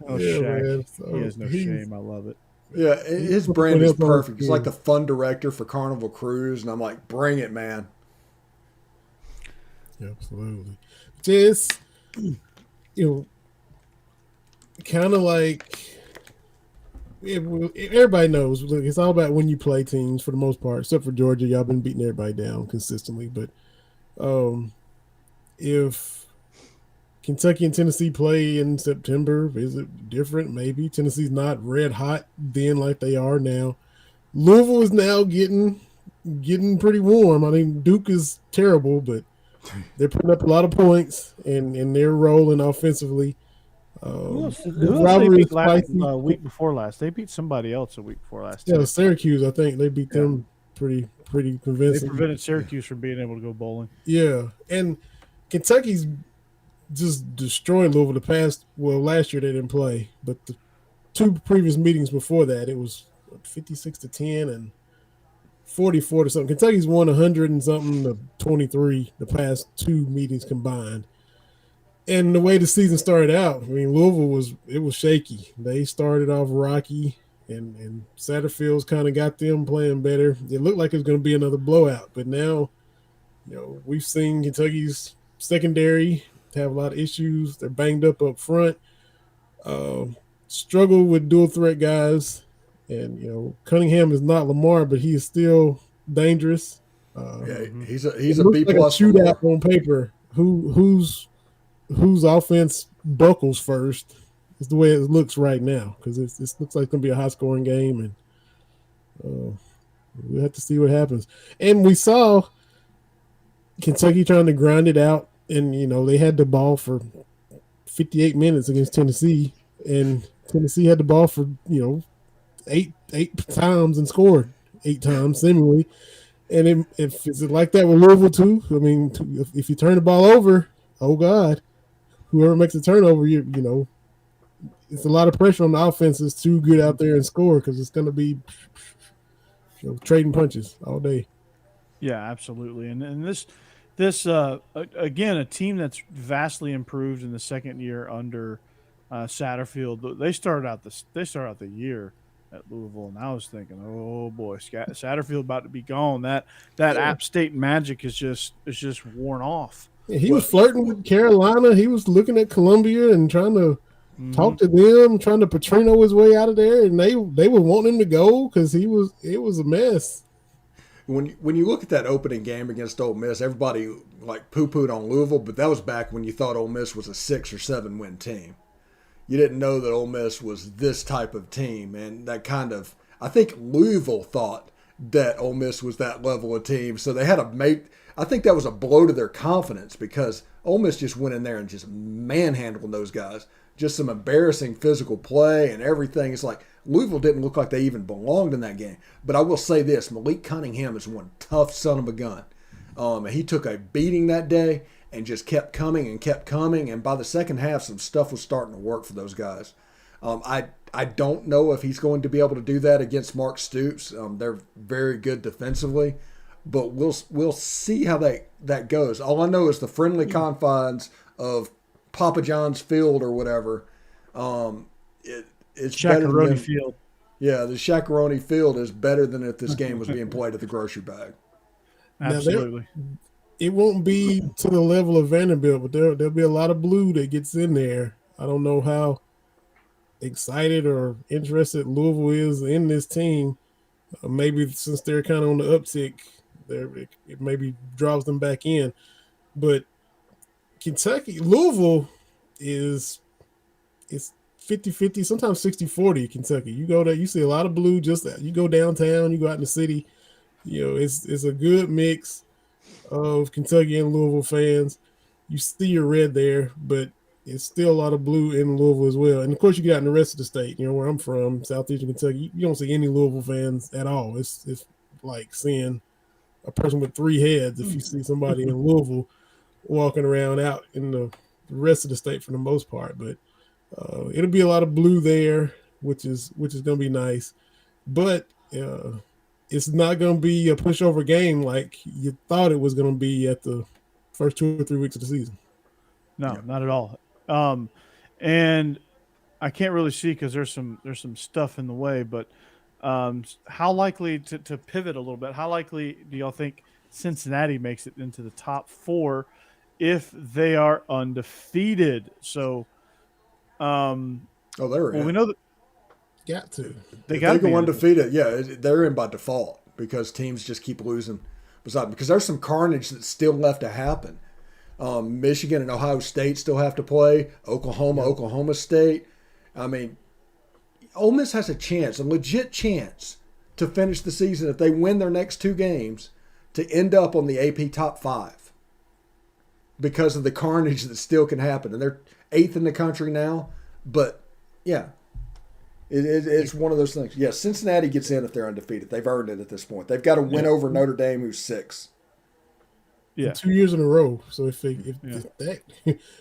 Man. So he has no shame. I love it. Yeah, his brand is perfect. He's like the fun director for Carnival Cruise, and I'm like, bring it, man. Absolutely. Just, kind of like, everybody knows, look, it's all about when you play teams for the most part, except for Georgia. Y'all been beating everybody down consistently, but If Kentucky and Tennessee play in September, is it different? Maybe Tennessee's not red hot then like they are now. Louisville is now getting pretty warm. I mean, Duke is terrible, but they're putting up a lot of points and they're rolling offensively. The Who else they rivalry is beat spicy. week before last? They beat somebody else a week before last. Yeah, Too. Syracuse, I think they beat them pretty They convincing. prevented Syracuse from being able to go bowling. Yeah, and Kentucky's just destroyed Louisville last year they didn't play, but the two previous meetings before that, it was 56-10 and 44 to something. Kentucky's won 100 and something to 23 the past two meetings combined. And the way the season started out, I mean, Louisville was shaky. They started off rocky, and Satterfield's kind of got them playing better. It looked like it was going to be another blowout, but now, we've seen Kentucky's secondary have a lot of issues. They're banged up front. Struggle with dual threat guys, and Cunningham is not Lamar, but he is still dangerous. He's a B like plus a shootout on paper. Whose offense buckles first is the way it looks right now, because it looks like it's going to be a high scoring game, and we'll have to see what happens. And we saw Kentucky trying to grind it out, and they had the ball for 58 minutes against Tennessee, and Tennessee had the ball for eight times and scored 8 times seemingly. And is it like that with Louisville too? I mean, if you turn the ball over, oh God, whoever makes the turnover, it's a lot of pressure on the offenses to get out there and score, because it's going to be trading punches all day. Yeah, absolutely. And this again, a team that's vastly improved in the second year under Satterfield. They started out the year at Louisville, and I was thinking, oh boy, Satterfield about to be gone. That App State magic is just worn off. Yeah, he was flirting with Carolina. He was looking at Columbia and trying to talk to them, trying to Petrino his way out of there, and they were wanting him to go because it was a mess. When you look at that opening game against Ole Miss, everybody like poo-pooed on Louisville, but that was back when you thought Ole Miss was a 6 or 7 win team. You didn't know that Ole Miss was this type of team, and that I think Louisville thought that Ole Miss was that level of team, so they had I think that was a blow to their confidence, because Ole Miss just went in there and just manhandled those guys. Just some embarrassing physical play and everything. It's like Louisville didn't look like they even belonged in that game. But I will say this, Malik Cunningham is one tough son of a gun. He took a beating that day and just kept coming. And by the second half, some stuff was starting to work for those guys. I don't know if he's going to be able to do that against Mark Stoops. They're very good defensively. But we'll see how that goes. All I know is the friendly confines of Papa John's Field or whatever. It's Chacaroni Field. Yeah, the Chacaroni Field is better than if this game was being played at the grocery bag. Absolutely. It won't be to the level of Vanderbilt, but there'll be a lot of blue that gets in there. I don't know how excited or interested Louisville is in this team. Maybe since they're kind of on the uptick, it maybe draws them back in. But Louisville is 50-50, sometimes 60-40 Kentucky. You go there, you see a lot of blue, you go downtown, you go out in the city. It's a good mix of Kentucky and Louisville fans. You see your red there, but it's still a lot of blue in Louisville as well. And of course, you get out in the rest of the state, where I'm from, southeastern Kentucky, you don't see any Louisville fans at all. It's like seeing a person with 3 heads if you see somebody in Louisville walking around out in the rest of the state for the most part. But it'll be a lot of blue there, which is going to be nice. But it's not going to be a pushover game like you thought it was going to be at the first 2 or 3 weeks of the season. No, not at all. And I can't really see because there's some stuff in the way. But how likely to pivot a little bit? How likely do y'all think Cincinnati makes it into the top 4 if they are undefeated? So, they're in. We know that got to. They got to go undefeated. Yeah, they're in by default because teams just keep losing. because there's some carnage that's still left to happen. Michigan and Ohio State still have to play. Oklahoma State. I mean, Ole Miss has a chance, a legit chance, to finish the season if they win their next 2 games to end up on the AP top 5 because of the carnage that still can happen. And they're 8th in the country now. But, yeah, it's one of those things. Yeah, Cincinnati gets in if they're undefeated. They've earned it at this point. They've got to win over Notre Dame, who's 6. Yeah, 2 years in a row. So if that,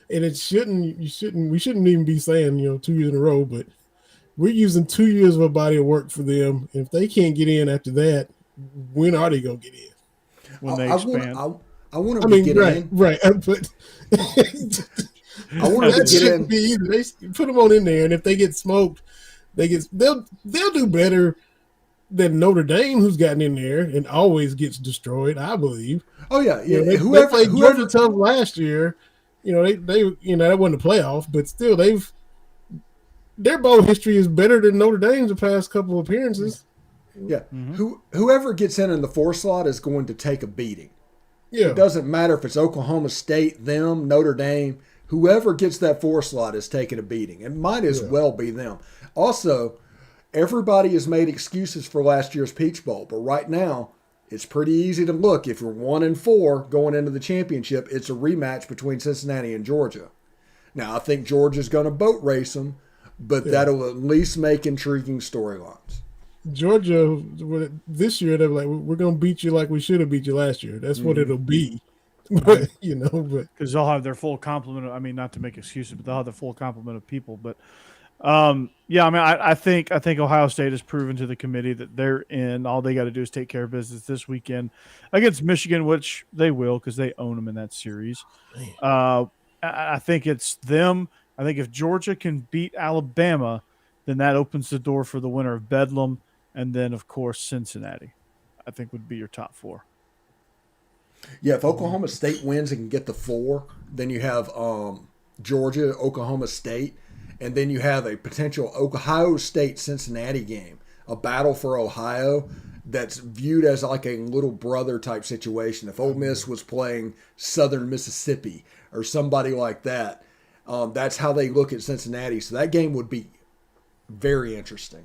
and we shouldn't even be saying 2 years in a row, but we're using 2 years of a body of work for them. If they can't get in after that, when are they gonna get in? When they expand, I want them to get in. Right. But I want them to get in. Be easy. They put them on in there, and if they get smoked, they'll do better than Notre Dame, who's gotten in there and always gets destroyed. I believe. Oh yeah. They played Georgia tough last year. They that wasn't a playoff, but still their bowl history is better than Notre Dame's the past couple of appearances. Yeah. Mm-hmm. Whoever gets in the 4 slot is going to take a beating. Yeah. It doesn't matter if it's Oklahoma State, them, Notre Dame. Whoever gets that 4 slot is taking a beating. It might as well be them. Also, everybody has made excuses for last year's Peach Bowl, but right now it's pretty easy to look. If you're 1-4 going into the championship, it's a rematch between Cincinnati and Georgia. Now, I think Georgia's going to boat race them, but that'll at least make intriguing storylines. Georgia, this year, they're like, we're going to beat you like we should have beat you last year. That's what it'll be. But, because they'll have their full complement. Not to make excuses, but they'll have the full complement of people. But I think Ohio State has proven to the committee that they're in. All they got to do is take care of business this weekend against Michigan, which they will because they own them in that series. I think it's them. I think if Georgia can beat Alabama, then that opens the door for the winner of Bedlam, and then of course Cincinnati. I think would be your top 4. Yeah, if Oklahoma State wins and can get the 4, then you have Georgia, Oklahoma State. And then you have a potential Ohio State-Cincinnati game, a battle for Ohio that's viewed as like a little brother type situation. If Ole Miss was playing Southern Mississippi or somebody like that, that's how they look at Cincinnati. So that game would be very interesting,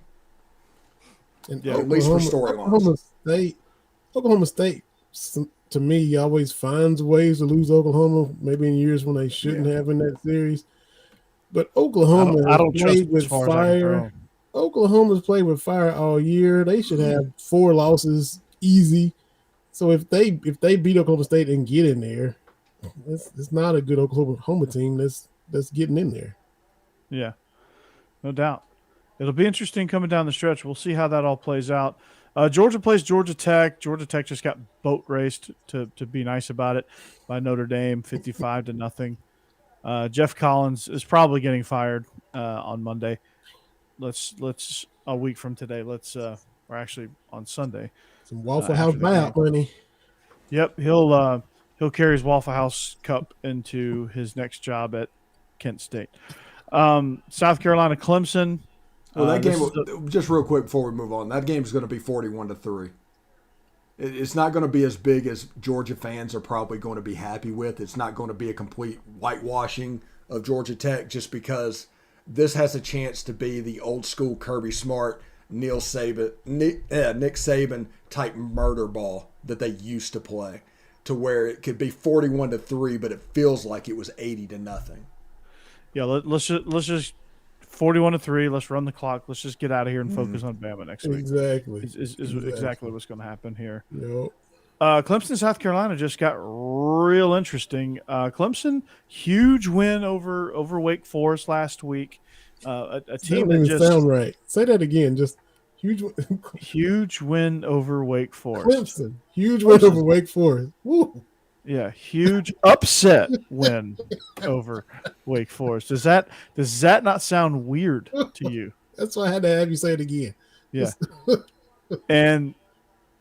at least for storylines. Oklahoma State, to me, always finds ways to lose Oklahoma, maybe in years when they shouldn't have in that series. But Oklahoma has played with fire. Oklahoma's played with fire all year. They should have 4 losses easy. So if they beat Oklahoma State and get in there, it's not a good Oklahoma team that's getting in there. Yeah, no doubt. It'll be interesting coming down the stretch. We'll see how that all plays out. Georgia plays Georgia Tech. Georgia Tech just got boat raced, to be nice about it, by Notre Dame, 55-0. Jeff Collins is probably getting fired on Monday. Let's a week from today. Or actually on Sunday. Some Waffle House buyout money. Yep, he'll carry his Waffle House cup into his next job at Kent State. South Carolina, Clemson. Well, that game. Just real quick before we move on, that game is going to be 41-3. It's not going to be as big as Georgia fans are probably going to be happy with. It's not going to be a complete whitewashing of Georgia Tech just because this has a chance to be the old school Kirby Smart, Nick Saban type murder ball that they used to play, to where it could be 41-3, but it feels like it was 80-0. Yeah, let's just 41-3. Let's run the clock. Let's just get out of here and focus on Bama next week. Exactly. Is exactly what's going to happen here. Yep. Clemson, South Carolina just got real interesting. Clemson, huge win over Wake Forest last week. A team that just sound right. Say that again. Just huge win over Wake Forest. Clemson, huge win over Wake Forest. Woo. Yeah, huge upset win over Wake Forest. Does that not sound weird to you? That's why I had to have you say it again. Yeah. And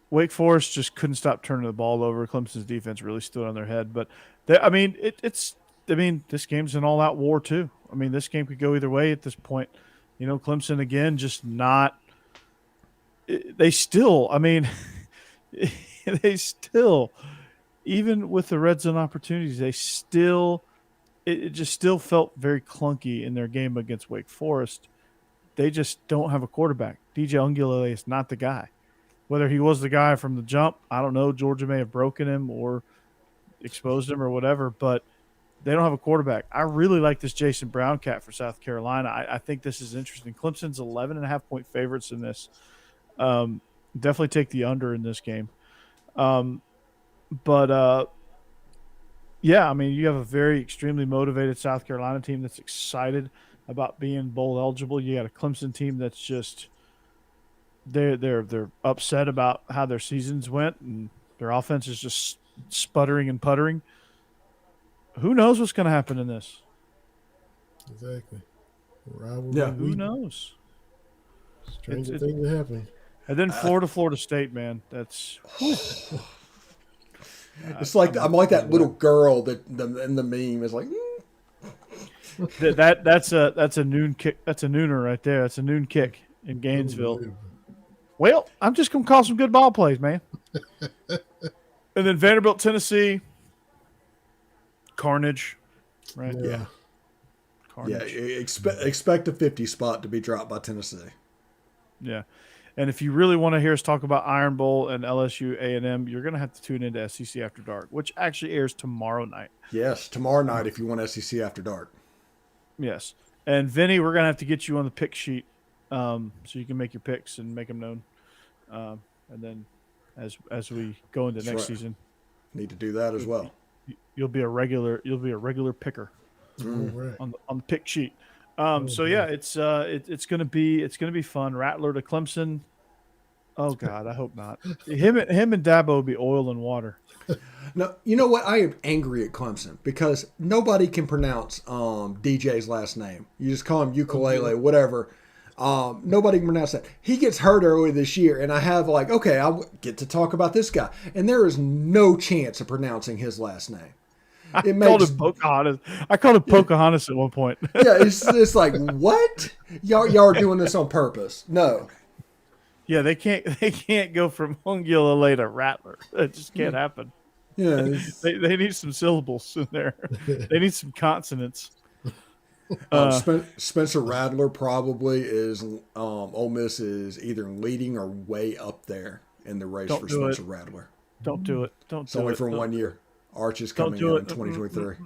Wake Forest just couldn't stop turning the ball over. Clemson's defense really stood on their head. But this game's an all-out war too. I mean, this game could go either way at this point. Clemson again, just not. They still. I mean, they still, even with the red zone opportunities, it just still felt very clunky in their game against Wake Forest. They just don't have a quarterback. DJ Ungulele is not the guy. Whether he was the guy from the jump, I don't know. Georgia may have broken him or exposed him or whatever, but they don't have a quarterback. I really like this Jason Brown cat for South Carolina. I think this is interesting. Clemson's 11.5-point favorites in this. Definitely take the under in this game. Yeah, I mean, you have a very extremely motivated South Carolina team that's excited about being bowl eligible. You got a Clemson team that's just they're upset about how their seasons went and their offense is just sputtering and puttering. Who knows what's going to happen in this? Exactly. Rivalry Yeah. Who week. knows? Stranger things are happening. And then Florida State, man. That's It's like I'm like that little girl that in the meme is like. that's a noon kick. That's a nooner right there. That's a noon kick in Gainesville. Unbelievable. Well, I'm just gonna call some good ball plays, man. And then Vanderbilt, Tennessee, carnage, right? Yeah. Yeah, Carnage. expect a 50 spot to be dropped by Tennessee. Yeah. And if you really want to hear us talk about Iron Bowl and LSU A&M, you're going to have to tune into SEC After Dark, which actually airs tomorrow night. Yes, tomorrow night if you want SEC After Dark. Yes. And Vinny, we're going to have to get you on the pick sheet so you can make your picks and make them known. And then as we go into next season, Need to do that as well. you'll be a regular picker All right. on the pick sheet. So yeah, it's gonna be fun. Rattler to Clemson. Oh God, I hope not. Him and Dabo will be oil and water. No, you know what? I am angry at Clemson because nobody can pronounce DJ's last name. You just call him ukulele, whatever. Nobody can pronounce that. He gets hurt early this year, and I have okay, I get to talk about this guy, and there is no chance of pronouncing his last name. I called him Pocahontas. I called him Pocahontas at one point. Yeah, it's like what? Y'all are doing this on purpose. No. Yeah, they can't go from Ungulale to Rattler. It just can't happen. Yeah. They need some syllables in there. They need some consonants. Spencer Rattler probably is. Ole Miss is either leading or way up there in the race for Spencer Rattler. Don't do it. Don't It's do only it. for Don't- 1 year. Arch is coming do out in it. 2023.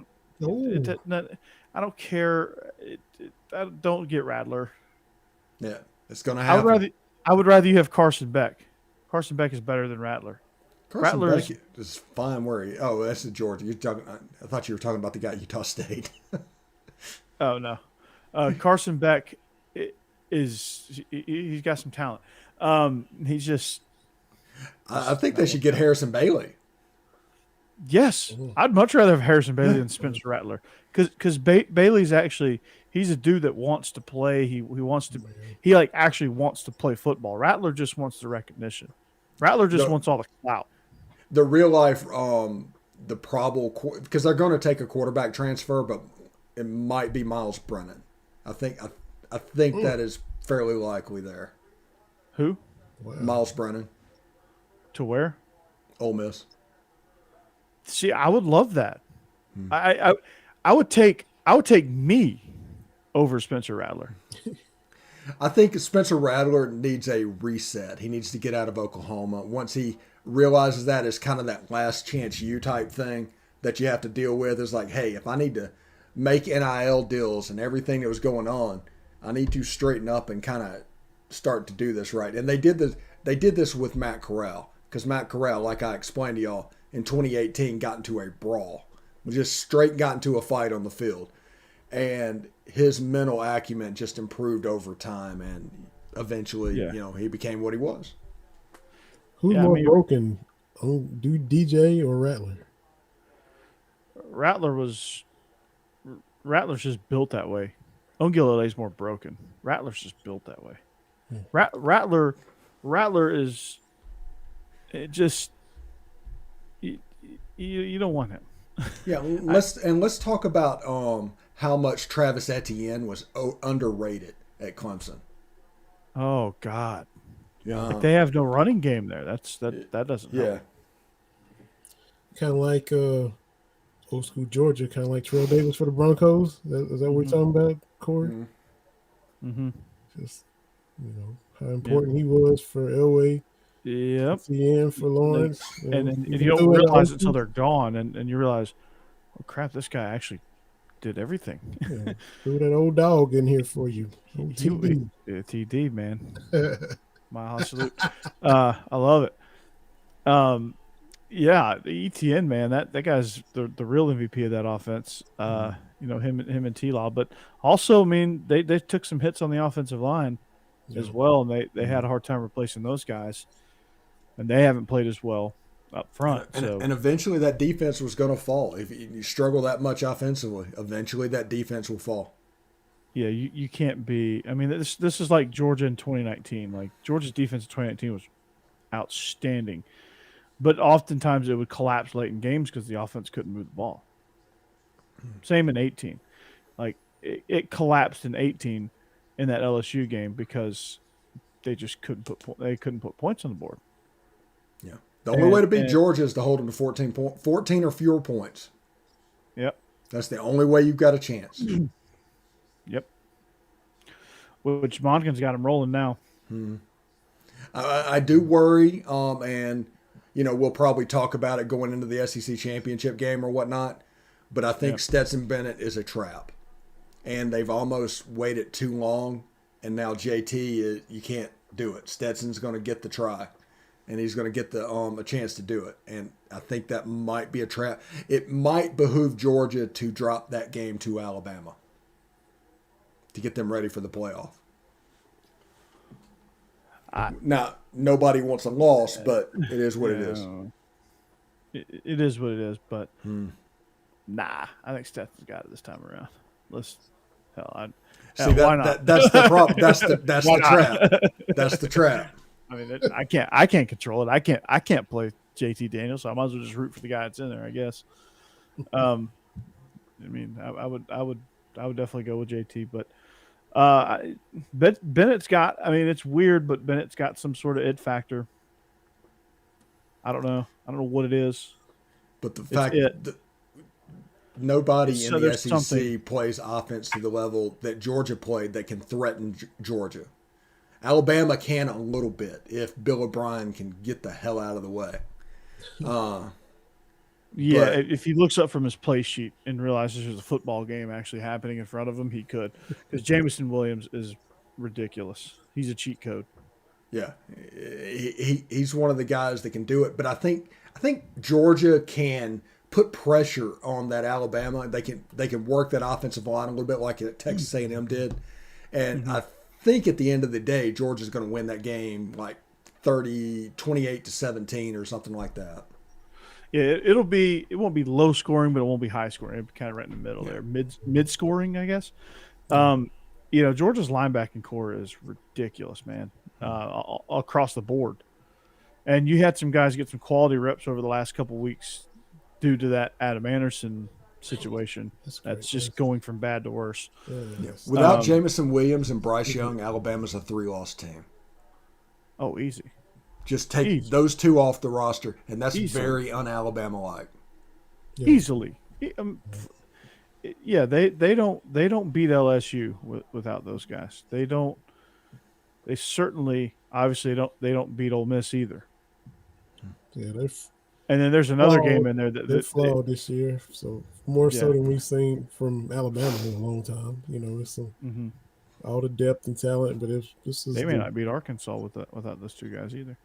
Oh, I don't care. Don't get Rattler. Yeah, it's going to happen. I would rather you have Carson Beck. Carson Beck is better than Rattler. Carson Rattler Beck is fine. Where he? Oh, that's the Georgia. You're talking. I thought you were talking about the guy at Utah State. Oh no, Carson Beck he's got some talent. He's just I think they should get Harrison Bailey. yes. I'd much rather have Harrison Bailey than Spencer Rattler because Bailey's actually he's a dude that wants to play. He wants to actually wants to play football. Rattler just wants the recognition. Rattler just wants all the clout. The real life, the probable because they're going to take a quarterback transfer, but it might be Miles Brennan. I think that is fairly likely there. Who Miles Brennan, to where? Ole Miss. See, I would love that. I would take me over Spencer Rattler. I think Spencer Rattler needs a reset. He needs to get out of Oklahoma. Once he realizes that it's kind of that last chance you type thing that you have to deal with is like, hey, if I need to make NIL deals and everything that was going on, I need to straighten up and kind of start to do this right. And they did this with Matt Corral because Matt Corral, like I explained to y'all, in 2018 got into a brawl. Just straight got into a fight on the field. And his mental acumen just improved over time, and eventually, he became what he was. who's more broken? Do DJ or Rattler? Rattler's just built that way. Ungulale's more broken. Rattler's just built that way. Rattler is it just you don't want him. Yeah, let's talk about how much Travis Etienne was underrated at Clemson. Oh God. Yeah, They have no running game there. That doesn't help. Yeah, kind of like old school Georgia, kind of like Terrell Davis for the Broncos. Is that what we're talking about, Corey? Mm-hmm. Just how important he was for Elway. Yep. CN for Lawrence. And you don't realize it until they're gone, and you realize, oh crap, this guy actually did everything. Yeah, threw that old dog in here for you. TD, man. My salute. I love it. Yeah, the ETN, man, that guy's the real MVP of that offense. Him and T-Law. But also, I mean, they took some hits on the offensive line as well, and they had a hard time replacing those guys. And they haven't played as well up front. And eventually that defense was going to fall. If you struggle that much offensively, eventually that defense will fall. Yeah, you can't be. I mean, this is like Georgia in 2019. Like Georgia's defense in 2019 was outstanding, but oftentimes it would collapse late in games because the offense couldn't move the ball. Same in 18. Like it collapsed in 18 in that LSU game because they just couldn't put points on the board. Yeah, the only way to beat Georgia is to hold them to 14 or fewer points. Yep, that's the only way you've got a chance. Yep. Which Monken's got him rolling now. I do worry, and we'll probably talk about it going into the SEC championship game or whatnot. But I think Stetson Bennett is a trap, and they've almost waited too long. And now JT, you can't do it. Stetson's going to get the try, and he's going to get a chance to do it. And I think that might be a trap. It might behoove Georgia to drop that game to Alabama to get them ready for the playoff. Now, nobody wants a loss, but it is what it is. It is what it is, but nah, I think Stetson's got it this time around. Why not? That's the problem. That's the trap. That's the trap. I mean, I can't control it. I can't play JT Daniels, so I might as well just root for the guy that's in there, I guess. I mean, I would definitely go with JT, but Bennett's got. I mean, it's weird, but Bennett's got some sort of it factor. I don't know what it is. But the fact that nobody in the SEC plays offense to the level that Georgia played that can threaten Georgia. Alabama can a little bit if Bill O'Brien can get the hell out of the way. If he looks up from his play sheet and realizes there's a football game actually happening in front of him, he could. Because Jamison Williams is ridiculous. He's a cheat code. Yeah, he's one of the guys that can do it. But I think Georgia can put pressure on that Alabama. They can work that offensive line a little bit like Texas A&M did. And I think at the end of the day, Georgia's going to win that game like 28-17 or something like that. Yeah, it won't be low scoring, but it won't be high scoring. It'll be kind of right in the middle there, mid scoring, I guess. Georgia's linebacking core is ridiculous, man, across the board. And you had some guys get some quality reps over the last couple of weeks due to that Adam Anderson situation. That's just going from bad to worse. Yes. Without Jamison Williams and Bryce Young, Alabama's a 3-loss team. Oh, easy. Just take those two off the roster, and that's very un-Alabama-like. Yeah. Easily. They don't beat LSU without those guys. They certainly they don't beat Ole Miss either. Yeah, and then there's another game in there they're flawed this year, so more so than we've seen from Alabama in a long time. It's some all the depth and talent, but they may not beat Arkansas without those two guys either.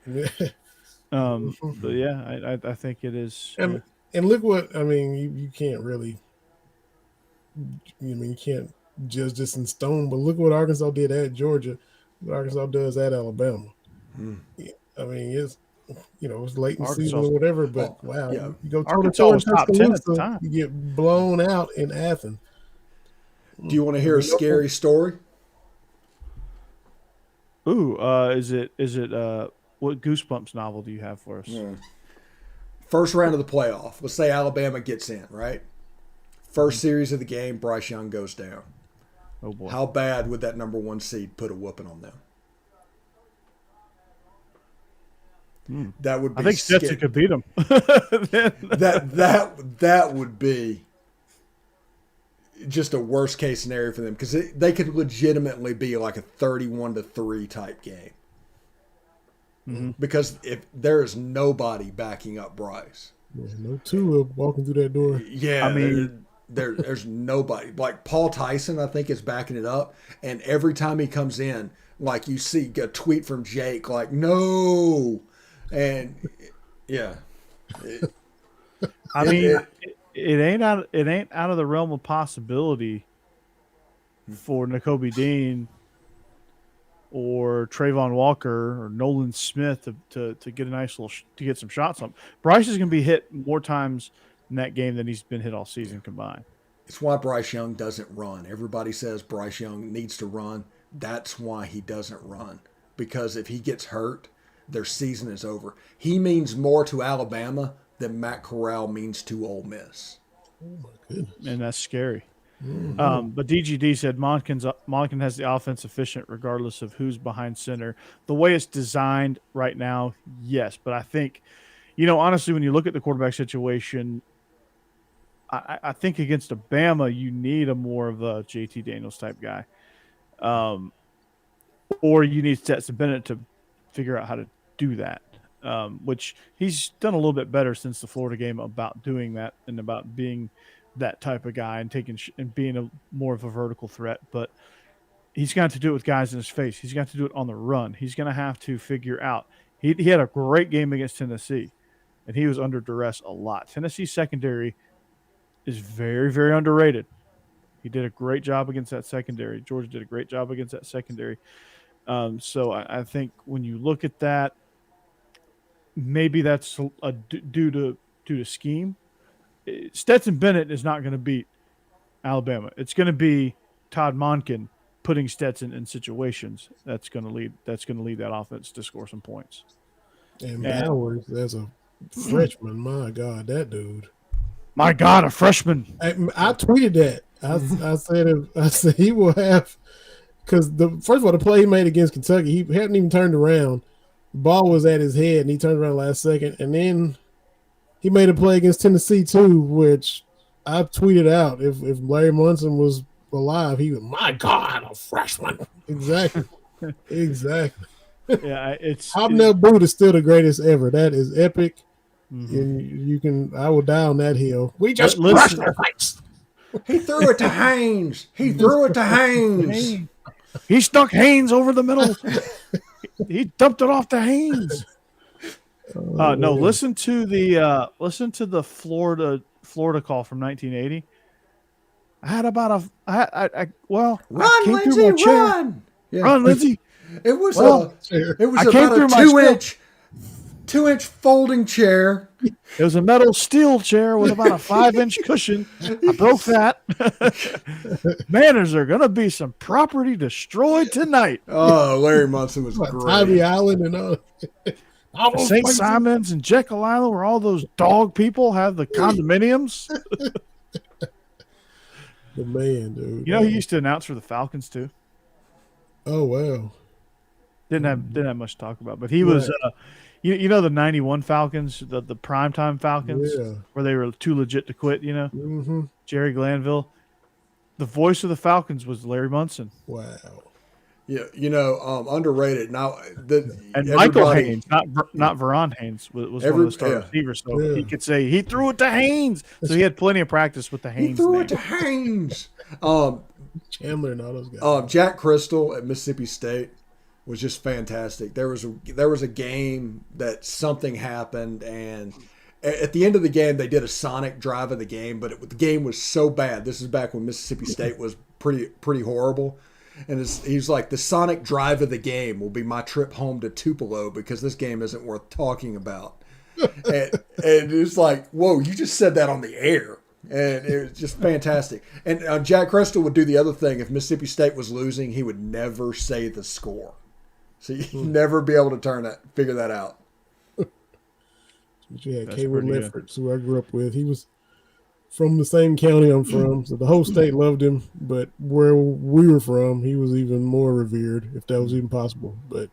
But yeah, I think it is. And look what I mean. You can't really. You can't judge this in stone, but look what Arkansas did at Georgia. What Arkansas does at Alabama. Yeah, I mean, it's late in the season or whatever, but wow, you go Arkansas was top 10 at the time. You get blown out in Athens. Do you want to hear a scary story? Ooh, is it what Goosebumps novel do you have for us? Yeah. First round of the playoff. Let's say Alabama gets in, right? First series of the game, Bryce Young goes down. Oh boy. How bad would that number 1 seed put a whooping on them? That would be I think Stetson could beat him. that would be just a worst case scenario for them because they could legitimately be like a 31-3 type game. Because if there is nobody backing up Bryce. Yeah, no Tua walking through that door. Yeah, I mean, there's nobody. Like Paul Tyson, I think, is backing it up. And every time he comes in, like you see a tweet from Jake, like, no. And yeah. I mean, it ain't out of the realm of possibility for Nakobe Dean or Trayvon Walker or Nolan Smith to get a nice little to get some shots on. Bryce is going to be hit more times in that game than he's been hit all season combined. It's why Bryce Young doesn't run. Everybody says Bryce Young needs to run. That's why he doesn't run. Because if he gets hurt, their season is over. He means more to Alabama than Matt Corral means to Ole Miss. Oh my goodness. And that's scary. But DGD said Monken has the offense efficient regardless of who's behind center. The way it's designed right now, yes. But I think, honestly, when you look at the quarterback situation, I think against Bama, you need a more of a JT Daniels type guy. Or you need Stetson Bennett to figure out how to do that, which he's done a little bit better since the Florida game about doing that and about being that type of guy and taking and being more of a vertical threat. But he's got to do it with guys in his face. He's got to do it on the run. He's going to have to figure out. He had a great game against Tennessee, and he was under duress a lot. Tennessee's secondary is very, very underrated. He did a great job against that secondary. Georgia did a great job against that secondary. So I think when you look at that, maybe that's due to scheme. Stetson Bennett is not going to beat Alabama. It's going to be Todd Monken putting Stetson in situations that's going to lead that offense to score some points. And Bowers as a freshman, my God, that dude. My God, a freshman. I tweeted that. I said he will have, because first of all, the play he made against Kentucky, he hadn't even turned around. The ball was at his head, and he turned around last second, and then he made a play against Tennessee too, which I tweeted out. If Larry Munson was alive, he would, my God, a freshman. Exactly. Exactly. Yeah, Hobnail Boot is still the greatest ever. That is epic. And I will die on that hill. We just crushed their face. He threw it to Haynes. He stuck Haynes over the middle. He dumped it off to Haynes. No, listen to the Florida call from 1980. I had about run, Lindsey, run. Yeah. Run, Lindsey. It was about a 2-inch folding chair. It was a metal steel chair with about a 5-inch cushion. I broke that. Manners are going to be some property destroyed tonight. Oh, Larry Munson was great. Tybee Island and all St. Simons and Jekyll Island, where all those dog people have the condominiums. The man, dude. He used to announce for the Falcons too. Oh wow. Didn't have much to talk about, but he was. The '91 Falcons, the primetime Falcons, where they were too legit to quit. Jerry Glanville. The voice of the Falcons was Larry Munson. Wow. Yeah, underrated. Now, Michael Haynes, not Veron Haynes, was one of the star receivers. So he could say he threw it to Haynes. So he had plenty of practice with the Haynes. He threw it to Haynes. Chandler and all those guys. Jack Crystal at Mississippi State was just fantastic. There was a game that something happened, and at the end of the game they did a sonic drive of the game, but the game was so bad. This is back when Mississippi State was pretty horrible. And he's like, the sonic drive of the game will be my trip home to Tupelo because this game isn't worth talking about. and it's like, whoa, you just said that on the air. And it was just fantastic. And Jack Crystal would do the other thing. If Mississippi State was losing, he would never say the score. So you'd never be able to figure that out. Yeah, Kaywood Lefferts, who I grew up with. He was from the same county I'm from, so the whole state loved him. But where we were from, he was even more revered, if that was even possible. But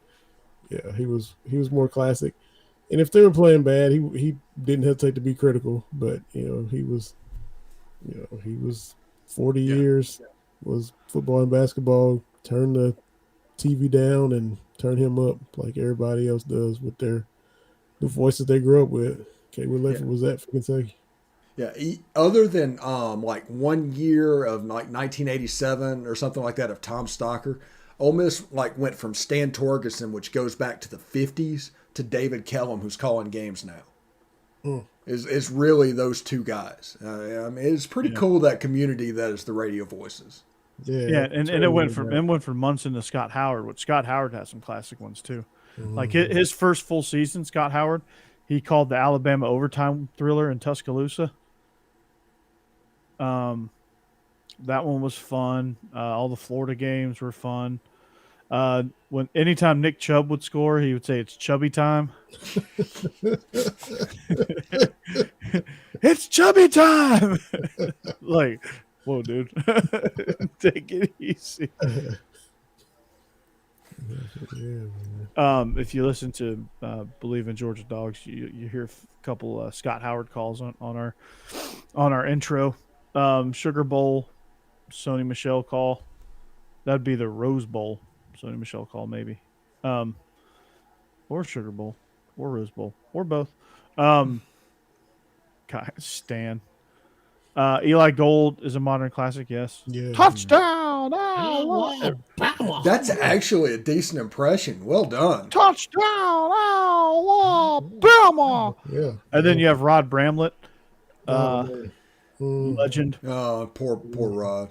yeah, he was more classic. And if they were playing bad, he didn't hesitate to be critical. But he was 40 years was football and basketball. Turn the TV down and turn him up like everybody else does with the voices they grew up with. Okay, what level was that for Kentucky? Yeah, other than like 1 year of like 1987 or something like that of Tom Stocker, Ole Miss like went from Stan Torgerson, which goes back to the 50s, to David Kellum, who's calling games now. Is really those two guys. I mean, it's pretty cool, that community that is the radio voices. Yeah, and it went from Munson to Scott Howard, which Scott Howard has some classic ones too. Like his first full season, Scott Howard, he called the Alabama overtime thriller in Tuscaloosa. That one was fun. All the Florida games were fun. Anytime Nick Chubb would score, he would say it's Chubby time. It's Chubby time. Like, whoa, dude, take it easy. If you listen to Believe in Georgia Dogs, you hear a couple Scott Howard calls on our intro. Sugar Bowl, Sony Michel call. That'd be the Rose Bowl, Sony Michel call maybe, or Sugar Bowl, or Rose Bowl, or both. Stan. Eli Gold is a modern classic, yes. Yeah. Touchdown! That's actually a decent impression. Well done. Touchdown! Alabama! Yeah. And then you have Rod Bramlett, legend. Poor Rod.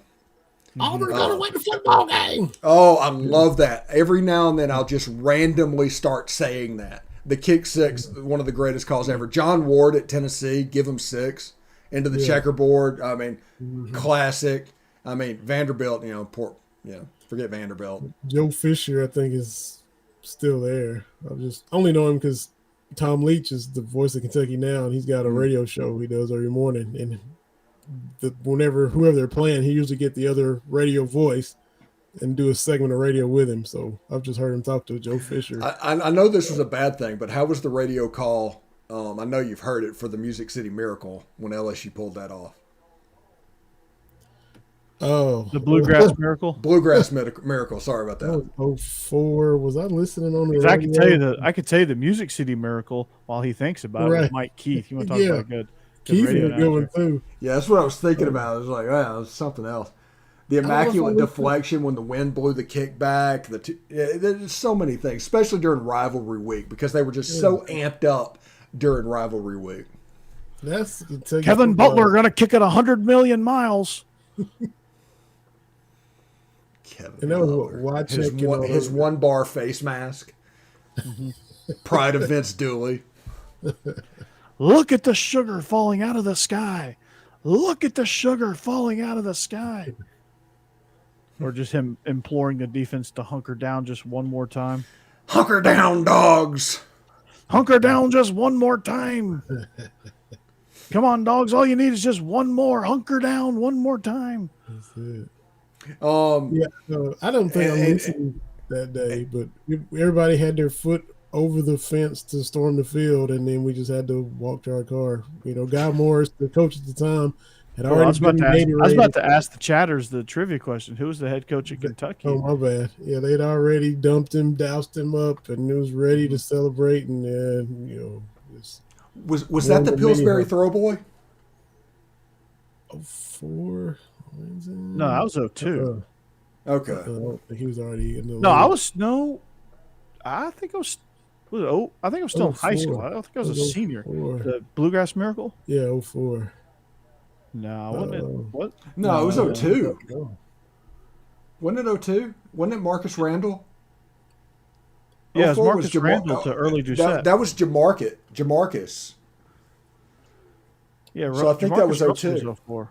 Auburn's gonna win the football game. Oh, I love that. Every now and then I'll just randomly start saying that. The kick six, one of the greatest calls ever. John Ward at Tennessee, give him 6. Into the checkerboard. I mean, classic. I mean, Vanderbilt, forget Vanderbilt. Joe Fisher, I think, is still there. I just only know him because Tom Leach is the voice of Kentucky Now, and he's got a radio show he does every morning. And whoever they're playing, he usually get the other radio voice and do a segment of radio with him. So I've just heard him talk to Joe Fisher. I know this is a bad thing, but how was the radio call? I know you've heard it for the Music City Miracle when LSU pulled that off. Oh, the Bluegrass Miracle. Bluegrass Miracle. Sorry about that. That was 04. Was I listening on the? I can tell you the Music City Miracle while he thinks about it with Mike Keith. You want to talk about good Keith radio was going too. Yeah, that's what I was thinking about. I was like, wow, it's something else. The immaculate deflection when the wind blew the kickback. There's so many things, especially during rivalry week, because they were just so amped up during rivalry week. That's Kevin Butler going to kick it 100 million miles. Kevin and that was his one bar face mask. Pride of Vince Dooley. Look at the sugar falling out of the sky. Look at the sugar falling out of the sky. Or just him imploring the defense to hunker down just one more time. Hunker down, dogs. Hunker down just one more time. Come on, dogs. All you need is just one more. Hunker down one more time. That's it. Yeah, I don't think I listened that day, but everybody had their foot over the fence to storm the field, and then we just had to walk to our car. Guy Morris, the coach at the time, had already I was about to ask the chatters the trivia question. Who was the head coach at Kentucky? Oh, my bad. Yeah, they'd already dumped him, doused him up, and it was ready to celebrate. And was that the Pillsbury Throwboy? 04? No, that was 02. Okay. He was already in the. I think I was still in high school. I don't think I was a senior. 04. The Bluegrass Miracle? Yeah, 04. No, wasn't it? What? No, it was 02. No. Wasn't it 02? Wasn't it Marcus Randall? Yeah, it was Marcus Randall to early Doucette. That was Jamarcus. Yeah, so I think that was 02. 04.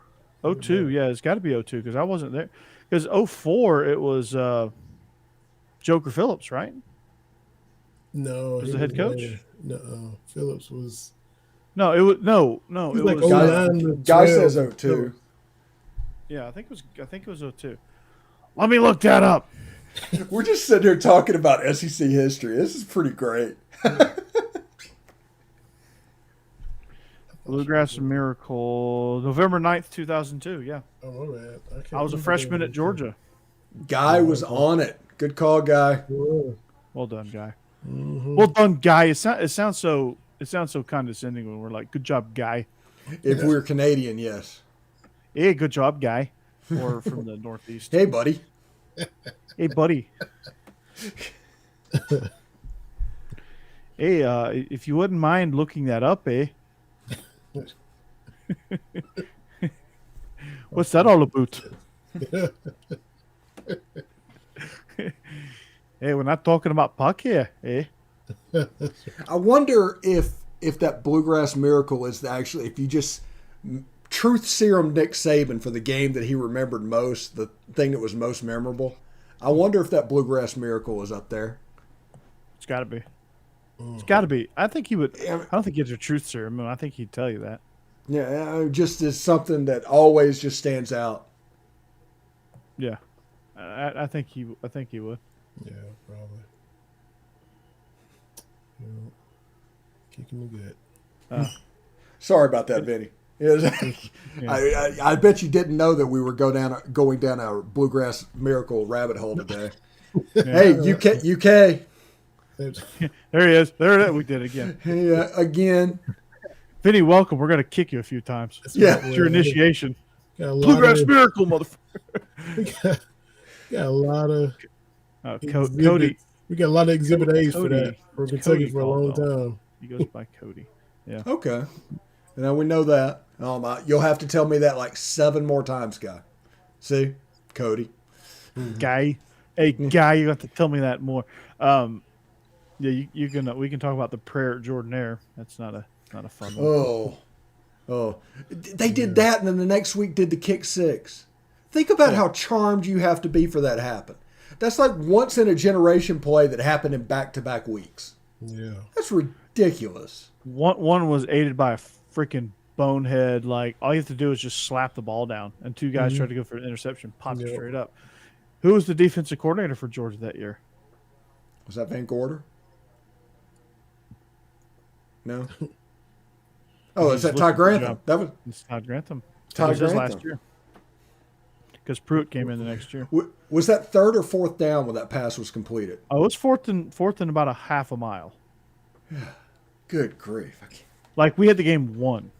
02, yeah, it's got to be 02 because I wasn't there. Because 04, it was Joker Phillips, right? No, was the head coach? No, Phillips was. No, it was no. It was. Guy says 02. Yeah, I think it was 02. Let me look that up. We're just sitting here talking about SEC history. This is pretty great. Bluegrass Miracle, November 9th, 2002. Yeah. Oh, my bad. I was a freshman at Georgia. Guy was on it. Good call, Guy. Well done, Guy. Mm-hmm. Well done, Guy. It sounds so condescending when we're like, good job, Guy. If we're Canadian, yes. Hey, good job, Guy. Or from the Northeast. Hey, buddy. Hey, buddy. Hey, if you wouldn't mind looking that up, eh? What's that all about? Hey, we're not talking about puck here, eh? I wonder if that Bluegrass Miracle is actually, if you just truth serum Nick Saban for the game that he remembered most, the thing that was most memorable. I wonder if that Bluegrass Miracle is up there. It's got to be. It's got to be. I think he would. I don't think it's a truth serum. I think he'd tell you that. Yeah, just is something that always just stands out. Yeah, I think he. I think he would. Yeah, probably. Yeah. Kicking the gut. Sorry about that, Vinny. I bet you didn't know that we were going down a Bluegrass Miracle rabbit hole today. Hey, UK. There he is. There it is. We did it again. Yeah, again. Vinny, welcome. We're gonna kick you a few times. Yeah. It's your initiation. Bluegrass Miracle, motherfucker. Got a lot of Cody. We got a lot of Exhibit A's for Cody. that. For Kentucky Cody for a long Caldwell. time. He goes by Cody. Yeah. Okay. Now we know that. You'll have to tell me that like 7 more times, Guy. See? Cody. Guy. Hey, Guy, you have to tell me that more. Yeah, you can. We can talk about the prayer at Jordan-Air. That's not a fun one. Oh. They did that, and then the next week did the kick 6. Think about how charmed you have to be for that to happen. That's like once in a generation play that happened in back-to-back weeks. Yeah. That's ridiculous. One was aided by a freaking bonehead. Like, all you have to do is just slap the ball down, and 2 guys tried to go for an interception, popped it straight up. Who was the defensive coordinator for Georgia that year? Was that Van Gorder? No. Oh, is that Ty Grantham? That was It's Todd Grantham. Ty That was his Grantham. last year. Because Pruitt came in the next year. Was that 3rd or 4th down when that pass was completed? Oh, it was fourth and about a half a mile. Good grief. Like, we had the game won.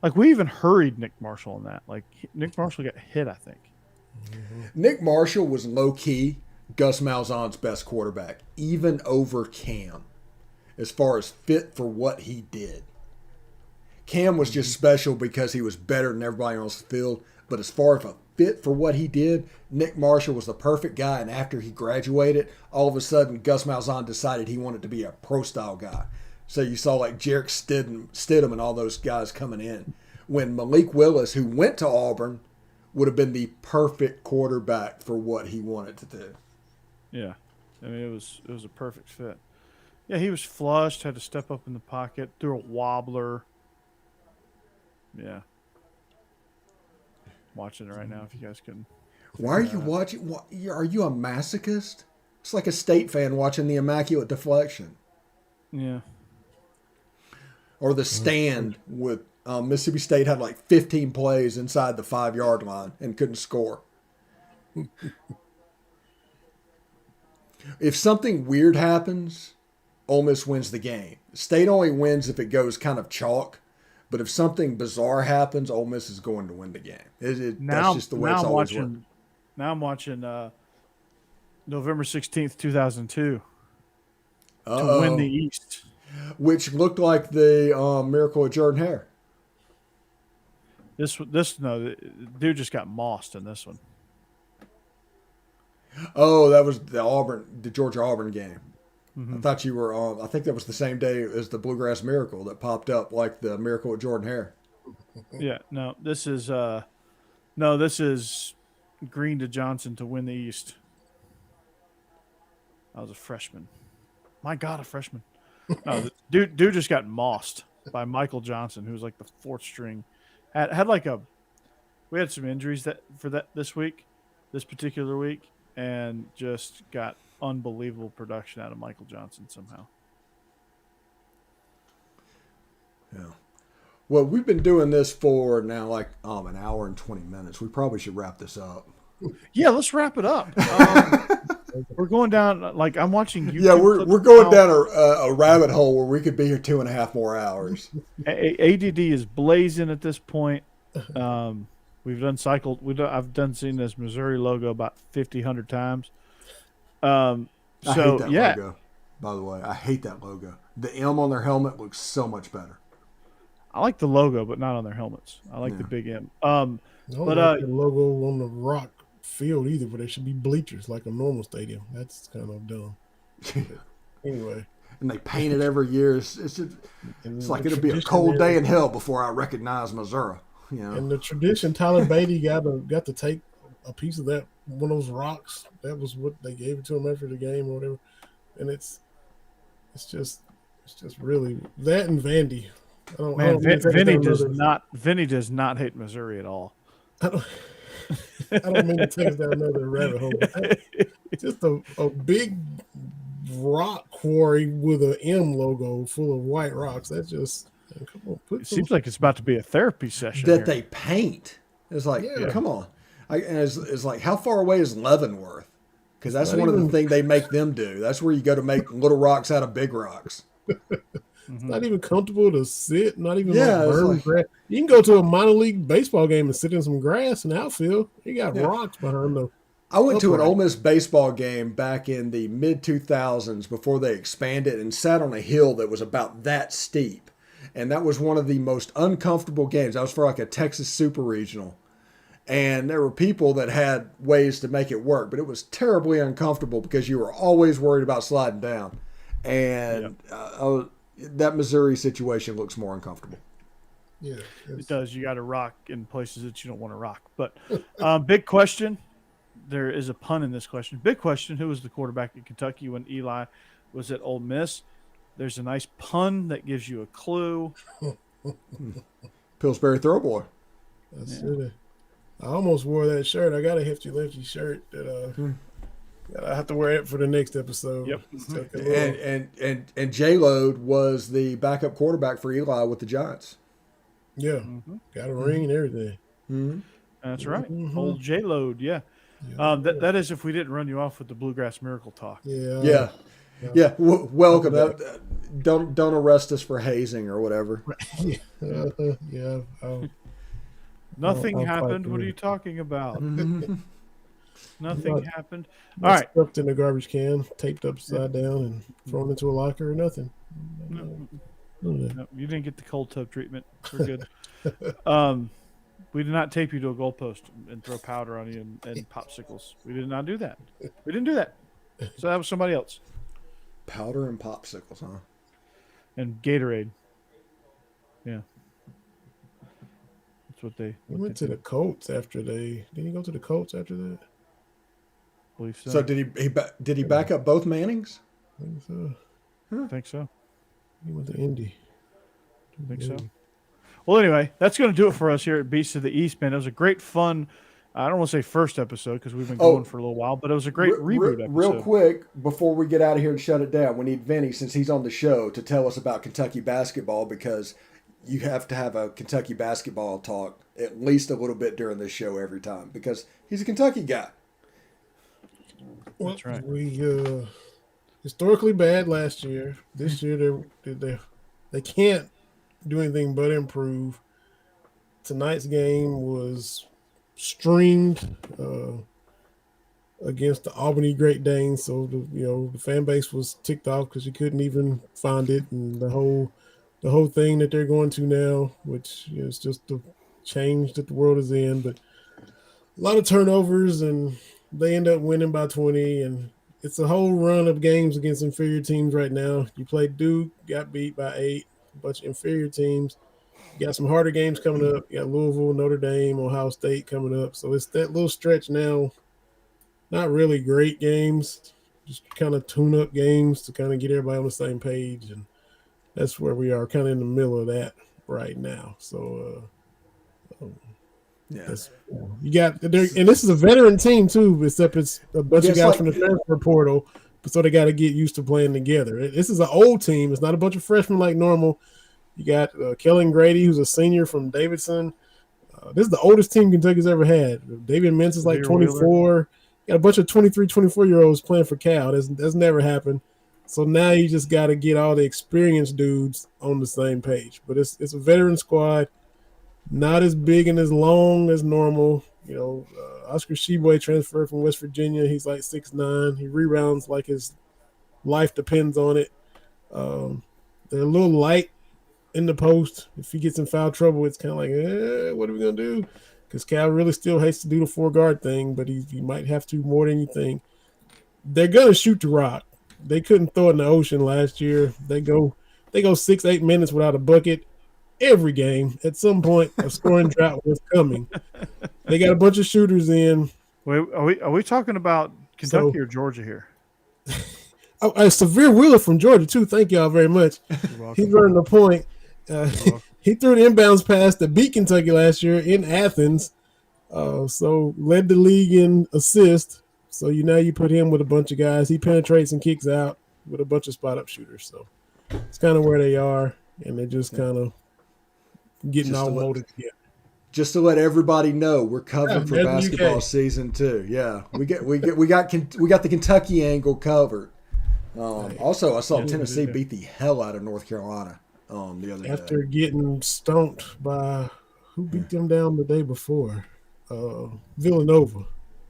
Like, we even hurried Nick Marshall on that. Like, Nick Marshall got hit, I think. Nick Marshall was low-key Gus Malzahn's best quarterback, even over Cam, as far as fit for what he did. Cam was just special because he was better than everybody else on the field, but as far as a fit for what he did, Nick Marshall was the perfect guy, and after he graduated, all of a sudden Gus Malzahn decided he wanted to be a pro-style guy. So you saw like Jarek Stidham and all those guys coming in. When Malik Willis, who went to Auburn, would have been the perfect quarterback for what he wanted to do. Yeah. I mean, it was a perfect fit. Yeah, he was flushed, had to step up in the pocket, threw a wobbler. Yeah. Watching it right now if you guys can. Why are you watching? Are you a masochist? It's like a State fan watching the Immaculate Deflection. Yeah. Or the stand with Mississippi State had like 15 plays inside the 5-yard line and couldn't score. If something weird happens, Ole Miss wins the game. State only wins if it goes kind of chalk. But if something bizarre happens, Ole Miss is going to win the game. That's just the way it's always worked. Now I'm watching November 16th, 2002 to win the East. Which looked like the Miracle of Jordan-Hare. The dude just got mossed in this one. Oh, that was the Georgia Auburn game. I thought you were on. I think that was the same day as the Bluegrass Miracle that popped up like the Miracle of Jordan-Hare. Yeah, no, this is Green to Johnson to win the East. I was a freshman. My God, a freshman. No, dude just got mossed by Michael Johnson, who was like the 4th string. We had some injuries this particular week, and just got unbelievable production out of Michael Johnson somehow. Yeah. Well, we've been doing this for now like an hour and 20 minutes. We probably should wrap this up. Yeah, let's wrap it up. We're going down like I'm watching YouTube. Yeah, we're going down a rabbit hole where we could be here 2.5 more hours. ADD is blazing at this point. We've done I've done seen this Missouri logo about 100 times. I hate that logo, by the way. I hate that logo. The M on their helmet looks so much better. I like the logo, but not on their helmets. I like the big M. I don't like the logo on the rock field either, but there should be bleachers like a normal stadium. That's kind of dumb. Anyway. And they paint it every year. It's like it'll be a cold day in hell before I recognize Missouri. You know? And the tradition, Tyler Beatty got to take a piece of that, one of those rocks. That was what they gave it to him after the game or whatever. And it's just really that and Vandy. Vinny does not hate Missouri at all. I don't mean to take us down another rabbit hole. But just a big rock quarry with an M logo full of white rocks. That's just come on. It seems like it's about to be a therapy session that they paint. It's like, come on. It's like, how far away is Leavenworth? Because that's one of the things they make them do. That's where you go to make little rocks out of big rocks. It's not even comfortable to sit. Not even grass. You can go to a minor league baseball game and sit in some grass in the outfield. You got rocks behind them. I went to an Ole Miss baseball game back in the mid-2000s before they expanded and sat on a hill that was about that steep. And that was one of the most uncomfortable games. That was for like a Texas Super Regional. And there were people that had ways to make it work, but it was terribly uncomfortable because you were always worried about sliding down. And that Missouri situation looks more uncomfortable. Yeah, it does. You got to rock in places that you don't want to rock. But big question. There is a pun in this question. Big question. Who was the quarterback in Kentucky when Eli was at Ole Miss? There's a nice pun that gives you a clue. Pillsbury Throwboy. That's it. I almost wore that shirt. I got a Hefty Lefty shirt that I have to wear it for the next episode. Yep. And J-Load was the backup quarterback for Eli with the Giants. Yeah. Got a ring and everything. Mm-hmm. That's right. Old J-Load, that is if we didn't run you off with the Bluegrass Miracle talk. Yeah. Welcome. Don't arrest us for hazing or whatever. Nothing happened. What are you talking about? Nothing happened. All right. Stuffed in a garbage can, taped upside down, and thrown into a locker or nothing. No, you didn't get the cold tub treatment. We're good. We did not tape you to a goalpost and throw powder on you and popsicles. We did not do that. We didn't do that. So that was somebody else. Powder and popsicles, huh? And Gatorade. Yeah. That's what they went to the Colts after they. Didn't he go to the Colts after that? I believe so. So did he back up both Mannings? I think so. I think so. He went to Indy. I think so. Well, anyway, that's going to do it for us here at Beasts of the East, man. It was a great fun. I don't want to say first episode because we've been going for a little while, but it was a great reboot episode. Real quick, before we get out of here and shut it down, we need Vinny, since he's on the show, to tell us about Kentucky basketball, because you have to have a Kentucky basketball talk at least a little bit during this show every time, because he's a Kentucky guy. Well, that's right. We historically bad last year. This year they can't do anything but improve. Tonight's game was streamed against the Albany Great Danes, so the fan base was ticked off because you couldn't even find it, and the whole thing that they're going to now, which is just the change that the world is in. But a lot of turnovers, and they end up winning by 20, and it's a whole run of games against inferior teams right now. You played Duke, got beat by 8, a bunch of inferior teams. You got some harder games coming up. You got Louisville, Notre Dame, Ohio State coming up. So it's that little stretch now. Not really great games, just kind of tune-up games to kind of get everybody on the same page. And that's where we are, kind of in the middle of that right now. So, you got there, and this is a veteran team too, except it's a bunch of guys from the transfer portal, so they got to get used to playing together. This is an old team. It's not a bunch of freshmen like normal. You got Kellen Grady, who's a senior from Davidson. This is the oldest team Kentucky's ever had. David Mintz is like 24. Got a bunch of 23, 24-year-olds playing for Cal. That's never happened. So now you just got to get all the experienced dudes on the same page. But it's a veteran squad, not as big and as long as normal. You know, Oscar Sheboy transferred from West Virginia. He's like 6'9". He rebounds like his life depends on it. They're a little light in the post. If he gets in foul trouble, it's kind of like, what are we going to do? Because Cal really still hates to do the 4-guard thing, but he might have to more than you think. They're going to shoot the rock. They couldn't throw it in the ocean last year. They go 6-8 minutes without a bucket every game. At some point, a scoring drought was coming. They got a bunch of shooters in. Wait, are we talking about Kentucky or Georgia here? A Severe Wheeler from Georgia, too. Thank y'all very much. He's running the point. He threw the inbounds pass that beat Kentucky last year in Athens. So led the league in assists. So now you put him with a bunch of guys. He penetrates and kicks out with a bunch of spot-up shooters. So it's kind of where they are, and they're just kind of getting all molded together. Just to let everybody know, we're covered for basketball season too. Yeah, we got the Kentucky angle covered. Also, I saw Tennessee beat the hell out of North Carolina the other day. After getting stomped by who beat them down the day before, Villanova.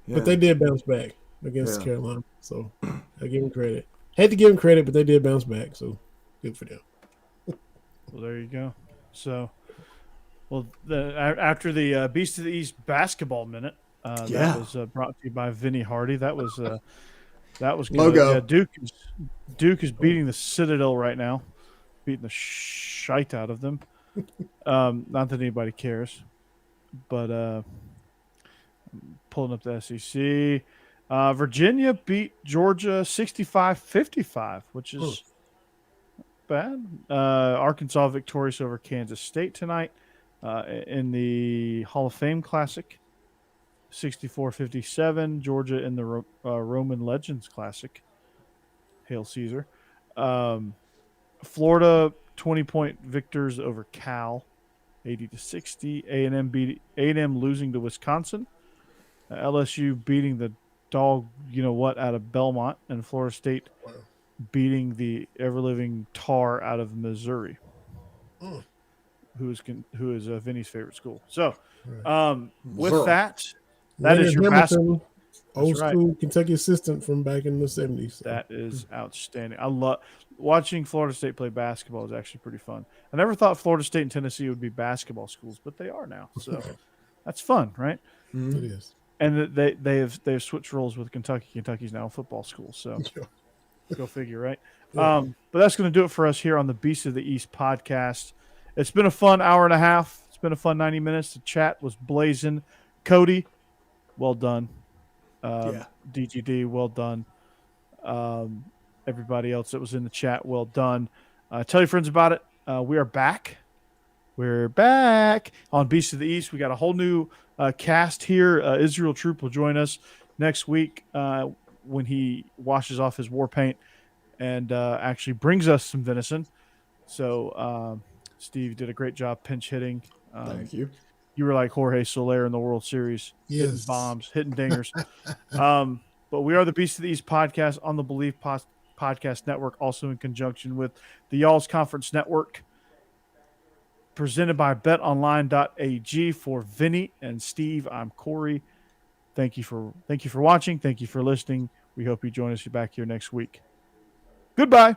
Yeah. But they did bounce back against Carolina, so I give them credit. Had to give them credit, but they did bounce back, so good for them. Well, there you go. So, after the Beast of the East basketball minute, that was brought to you by Vinny Hardy. That was good. Logo. Yeah, Duke is beating the Citadel right now, beating the shite out of them. Not that anybody cares, but pulling up the SEC. Virginia beat Georgia 65-55, which is bad. Arkansas victorious over Kansas State tonight in the Hall of Fame Classic. 64-57. Georgia in the Roman Legends Classic. Hail Caesar. Florida 20-point victors over Cal, 80-60. A&M losing to Wisconsin. LSU beating the dog, out of Belmont, and Florida State beating the ever-living Tar out of Missouri, who is Vinny's favorite school. So, with that is your basketball. Old school Kentucky assistant from back in the 70s. So. That is outstanding. I love watching Florida State play basketball. Is actually pretty fun. I never thought Florida State and Tennessee would be basketball schools, but they are now. So that's fun, right? It is. And they have switched roles with Kentucky. Kentucky's now a football school. So go figure, right? Yeah. But that's going to do it for us here on the Beast of the East podcast. It's been a fun hour and a half. It's been a fun 90 minutes. The chat was blazing. Cody, well done. DGD, well done. Everybody else that was in the chat, well done. Tell your friends about it. We are back. We're back on Beast of the East. We got a whole new cast here. Israel Troupe will join us next week when he washes off his war paint and actually brings us some venison. So Steve did a great job pinch hitting. Thank you. You were like Jorge Soler in the World Series, hitting bombs, hitting dingers. But we are the Beast of the East podcast on the Believe Podcast Network, also in conjunction with the Y'all's Conference Network, presented by betonline.ag. For Vinny and Steve, I'm Corey. Thank you for watching. Thank you for listening. We hope you join us back here next week. Goodbye.